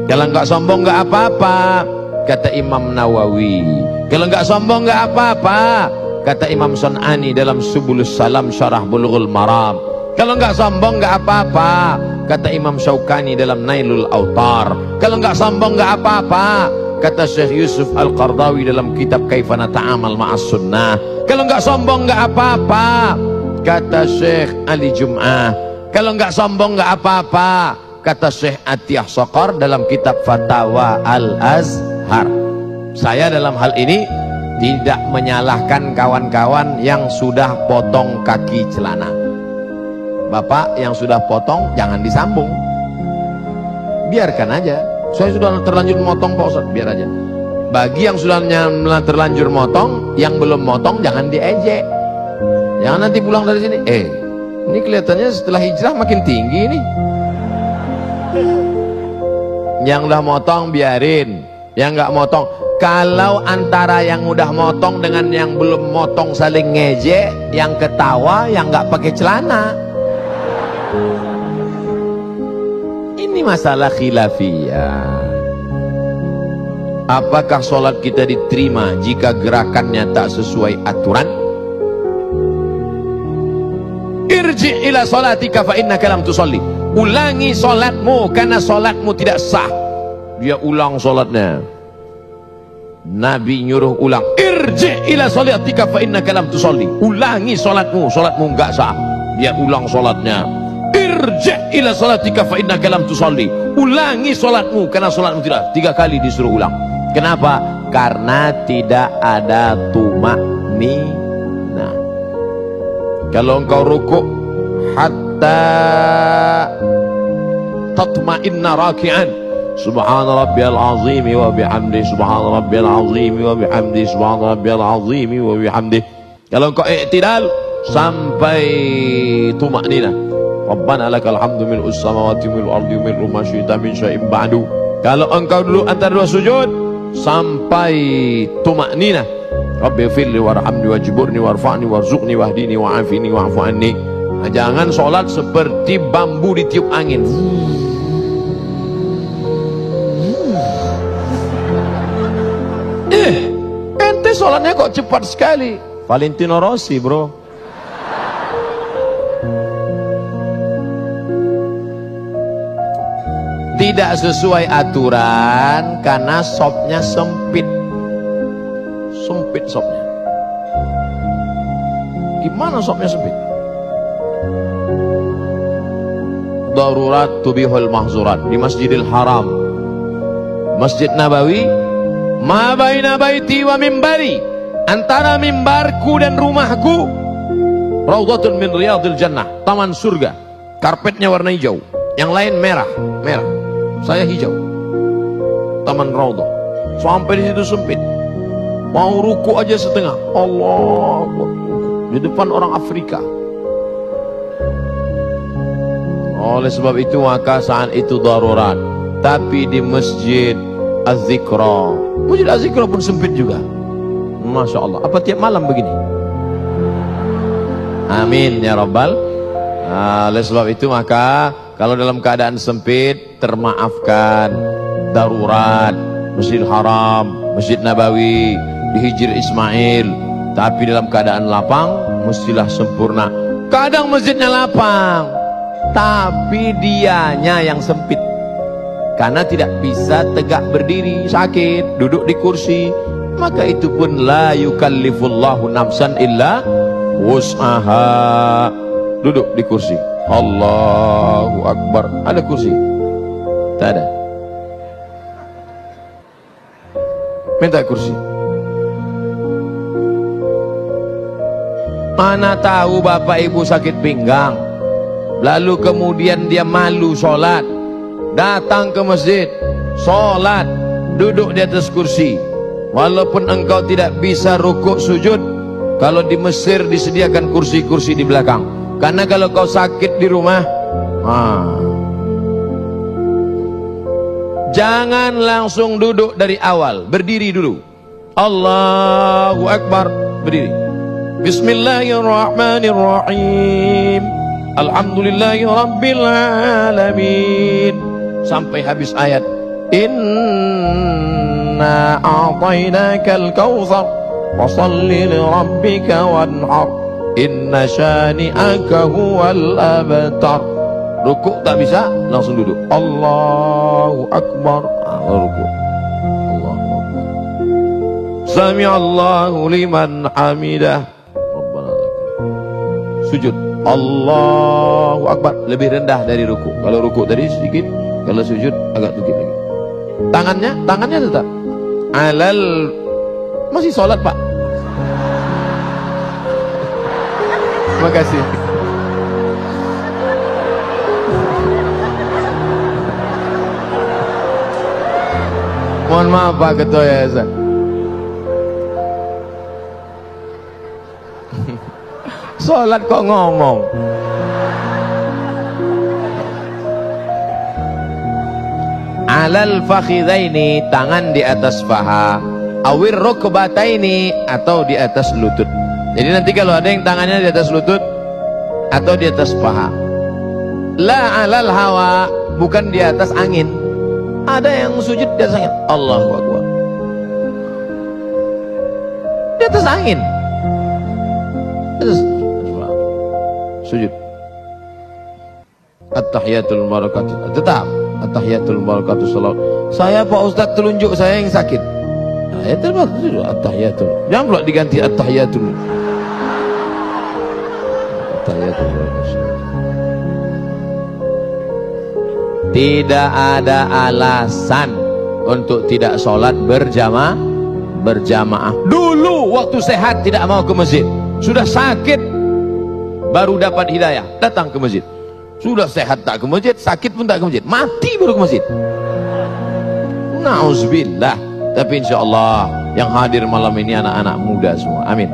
Kalau nggak sombong nggak apa-apa, kata Imam Nawawi. Kalau nggak sombong nggak apa-apa, kata Imam Sun'ani dalam Subulus Salam Syarah Bulughul Maram. Kalau nggak sombong nggak apa-apa, kata Imam Syaukani dalam Nailul Autar. Kalau nggak sombong nggak apa-apa, kata Syekh Yusuf Al-Qardawi dalam kitab Kaifa Nata'amal Ma'as Sunnah. Kalau nggak sombong nggak apa-apa, kata Syekh Ali Jum'ah. Kalau nggak sombong nggak apa-apa, kata Syekh Atiyah Sokor dalam kitab Fatawa Al-Azhar. Saya dalam hal ini tidak menyalahkan kawan-kawan yang sudah potong kaki celana. Bapak yang sudah potong jangan disambung, biarkan aja. Saya sudah terlanjur motong Pak Ustadz, biar aja. Bagi yang sudah terlanjur motong, yang belum motong jangan diejek. Jangan nanti pulang dari sini, ini kelihatannya setelah hijrah makin tinggi nih. Yang udah motong biarin, yang nggak motong. Kalau antara yang udah motong dengan yang belum motong saling ngejek, yang ketawa yang nggak pakai celana. Ini masalah khilafiyah. Apakah sholat kita diterima jika gerakannya tak sesuai aturan? Irji ila sholatika fa innaka lam tusalli. Ulangi sholatmu karena sholatmu tidak sah. Dia ulang sholatnya. Nabi nyuruh ulang. Irji ila sholatika fa innaka lam tusalli. Ulangi sholatmu, sholatmu enggak sah. Dia ulang sholatnya. Irji ila sholatika fa innaka lam tusalli. Ulangi sholatmu karena sholatmu tidak. 3 kali disuruh ulang. Kenapa? Karena tidak ada tumakninah. Kalau engkau rukuk hatta tatma'inna raki'an, subhana rabbiyal azim wa bihamdi, subhana rabbiyal azim wa bihamdi, subhana rabbiyal azim wa bihamdi. Kalau engkau i'tidal sampai tumakninah, rabbana lakal hamdu mil'us samawati mil'ul ardi mil'u ma syi'ta min syai'in ba'du. Kalau engkau dulu antara 2 sujud sampai tumakninah, rabbi firli warhamni wajburni warfa'ni warzuqni wahdini wa'afini wa'fu anni. Nah, jangan sholat seperti bambu ditiup angin. Ente sholatnya kok cepat sekali. Valentino Rossi bro. Tidak sesuai aturan karena sopnya sempit. Sempit sopnya. Gimana sopnya sempit? Darurat tubihul mahzurat. Di Masjidil Haram, Masjid Nabawi, ma baina baiti wa mimbari, antara mimbarku dan rumahku, raudhatun min riyadil jannah, taman surga. Karpetnya warna hijau, yang lain merah, saya hijau. Taman raudhah. Sampai di situ sempit. Mau ruku aja setengah. Allah, di depan orang Afrika. Oleh sebab itu maka saat itu darurat. Tapi di Masjid Az-Zikra, Masjid Az-Zikra pun sempit juga. Masya Allah. Apa tiap malam begini? Amin ya Rabbal. Oleh sebab itu maka kalau dalam keadaan sempit, termaafkan. Darurat, Masjidil Haram, Masjid Nabawi, di Hijr Ismail. Tapi dalam keadaan lapang, mestilah sempurna. Kadang masjidnya lapang, tapi dianya yang sempit. Karena tidak bisa tegak berdiri, sakit, duduk di kursi. Maka itu pun la yukallifullahu nafsan illa wus'aha. Duduk di kursi. Allahu Akbar. Ada kursi? Tak ada. Minta kursi. Mana tahu bapak ibu sakit pinggang, lalu kemudian dia malu sholat, datang ke masjid, sholat, duduk di atas kursi. Walaupun engkau tidak bisa rukuk sujud, kalau di Mesir disediakan kursi-kursi di belakang. Karena kalau kau sakit di rumah, jangan langsung duduk dari awal, berdiri dulu. Allahu Akbar, berdiri. Bismillahirrahmanirrahim. Alhamdulillahi Rabbil Alamin. Sampai habis ayat. Inna a'tainakal kautsar fasalli li rabbika wanhar. Inna syani'aka huwal abtar. Rukuk tak bisa, langsung duduk. Allahu Akbar. Rukuk. Allahu Akbar. Sami'allahu liman hamidah. Rabbana lakal. Sujud. Allahu Akbar, lebih rendah dari ruku. Kalau ruku tadi sedikit, kalau sujud agak sedikit lagi. Tangannya tetap alal, masih sholat Pak. Terima kasih. Mohon maaf Pak Ketua Yayasan. Sholat kok ngomong. Alal fakhidaini, tangan di atas paha. Awir rukbataini, atau di atas lutut. Jadi nanti kalau ada yang tangannya di atas lutut atau di atas paha. La alal hawa, bukan di atas angin. Ada yang sujud di atas angin. Allahu Akbar. Di atas angin. Sujud. At-tahiyatul barakatuh. Tetap at-tahiyatul barakatuh salat. Saya Pak Ustaz telunjuk saya yang sakit. Ya terus at-tahiyatul. Jangan pula diganti at-tahiyatul. At-tahiyatul barakatuh. Tidak ada alasan untuk tidak sholat berjamaah. Dulu waktu sehat tidak mau ke masjid, sudah sakit baru dapat hidayah datang ke masjid. Sudah sehat tak ke masjid, sakit pun tak ke masjid, mati baru ke masjid. Nauzubillah. Tapi insyaallah yang hadir malam ini anak-anak muda semua. Amin.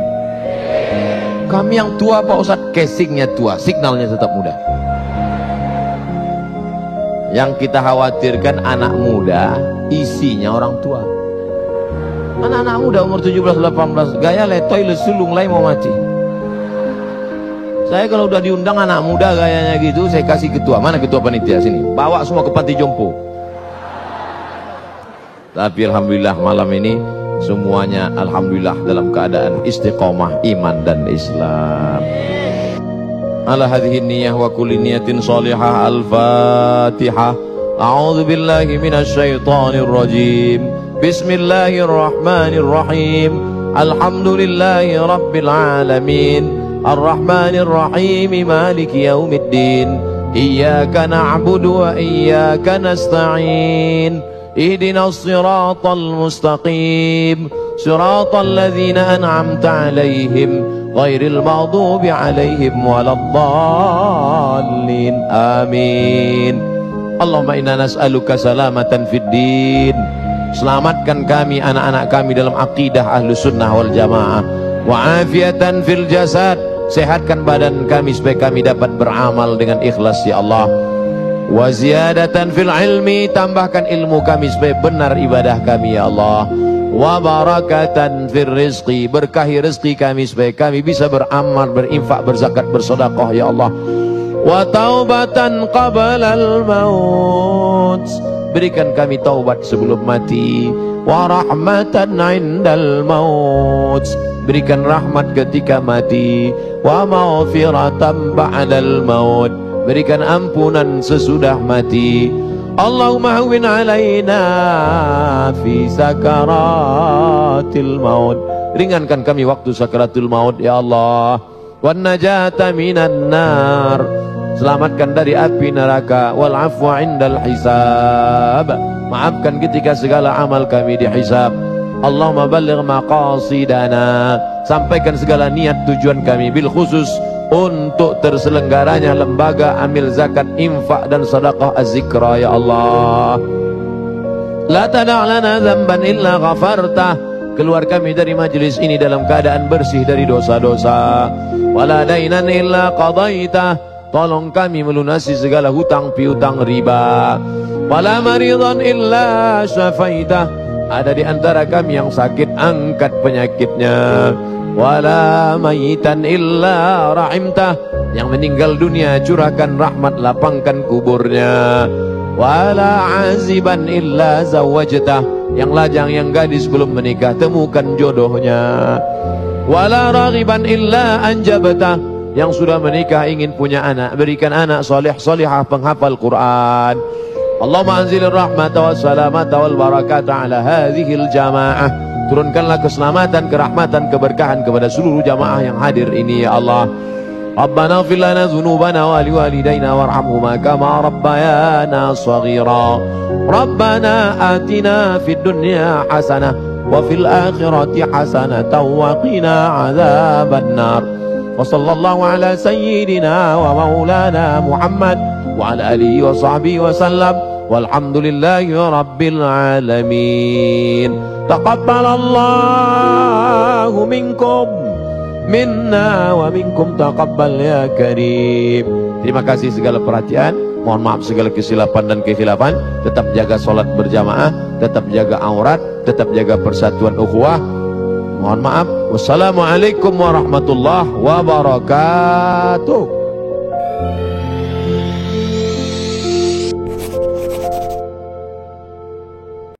Kami yang tua Pak Ustaz, casingnya tua, signalnya tetap muda. Yang kita khawatirkan anak muda, isinya orang tua. Anak-anak muda umur 17-18, gaya letoy lesulung lai mau mati. Saya kalau udah diundang anak muda gayanya gitu, saya kasih ketua. Mana ketua panitia sini? Bawa semua ke panti jompo. Tapi alhamdulillah malam ini semuanya alhamdulillah dalam keadaan istiqomah iman dan Islam. Ala hadhihi niyyah wa kulli niyatin salihah. Al-Fatihah. A'udzu billahi minasy syaithanir rajim. Bismillahirrahmanirrahim. Alhamdulillahi rabbil alamin. Ar-Rahmanir Rahim. Maliki yaumiddin. Iyyaka na'budu wa iyyaka nasta'in. Ihdinas siratal mustaqim. Siratal ladzina an'amta 'alaihim ghairil maghdubi 'alaihim waladdallin. Amin. Allahumma inna nas'aluka salamatan fid din. Selamatkan kami, anak-anak kami dalam akidah Ahlus Sunnah wal Jamaah. Wa afiatan fil jasad. Sehatkan badan kami supaya kami dapat beramal dengan ikhlas ya Allah. Wa ziyadatan fil ilmi. Tambahkan ilmu kami supaya benar ibadah kami ya Allah. Wa barakatan fir rizqi. Berkahi rezeki kami supaya kami bisa beramal, berinfak, berzakat, bersedekah ya Allah. Wa taubatan qabalal maut. Berikan kami taubat sebelum mati. Wa rahmatan indal maut. Berikan rahmat ketika mati. Wa maghfiratan ba'dal maut. Berikan ampunan sesudah mati. Allahumma hawwin alaina fi sakaratil maut. Ringankan kami waktu sakaratul maut ya Allah. Wan najata minan nar. Selamatkan dari api neraka. Wal afwa indal hisab. Maafkan ketika segala amal kami dihisab. Allahumma balligh maqasidana. Sampaikan segala niat tujuan kami bil khusus untuk terselenggaranya lembaga amil zakat, infak dan sedekah az-zikra ya Allah. La tada' lana dzamban illa ghafartah. Keluar kami dari majlis ini dalam keadaan bersih dari dosa-dosa. Wala dainan illa qadaitah. Tolong kami melunasi segala hutang piutang riba. Wala maridan illa syafaitah. Ada di antara kami yang sakit, angkat penyakitnya. Wala mayitan illa rahimtah. Yang meninggal dunia curahkan rahmat, lapangkan kuburnya. Wala aziban illa zawajtah. Yang lajang, yang gadis belum menikah, temukan jodohnya. Wala raghiban illa anjabtah. Yang sudah menikah ingin punya anak, berikan anak soleh solehah penghafal Quran. Allahumma anzilir rahmata wassalamata wal barakata ala hadhil jamaah. Turunkanlah keselamatan, kerahmatan, keberkahan kepada seluruh jamaah yang hadir ini ya Allah. Rabbana ighfir lana dhunubana wa liwalidayna warhamhuma kama rabbayana shaghira. Rabbana atina fid dunya hasanah wa fil akhirati hasanatan wa qina adzabannar. Wa sallallahu ala sayyidina wa maulana Muhammad wa ala alihi wa sahbihi wa sallam. Walhamdulillahi rabbil alamin. Taqabbalallahu minkum minna wa minkum taqabbal ya karim. Terima kasih segala perhatian. Mohon maaf segala kesilapan dan kekhilafan. Tetap jaga sholat berjamaah, tetap jaga aurat, tetap jaga persatuan ukhuwah. Mohon maaf. Wassalamualaikum warahmatullahi wabarakatuh.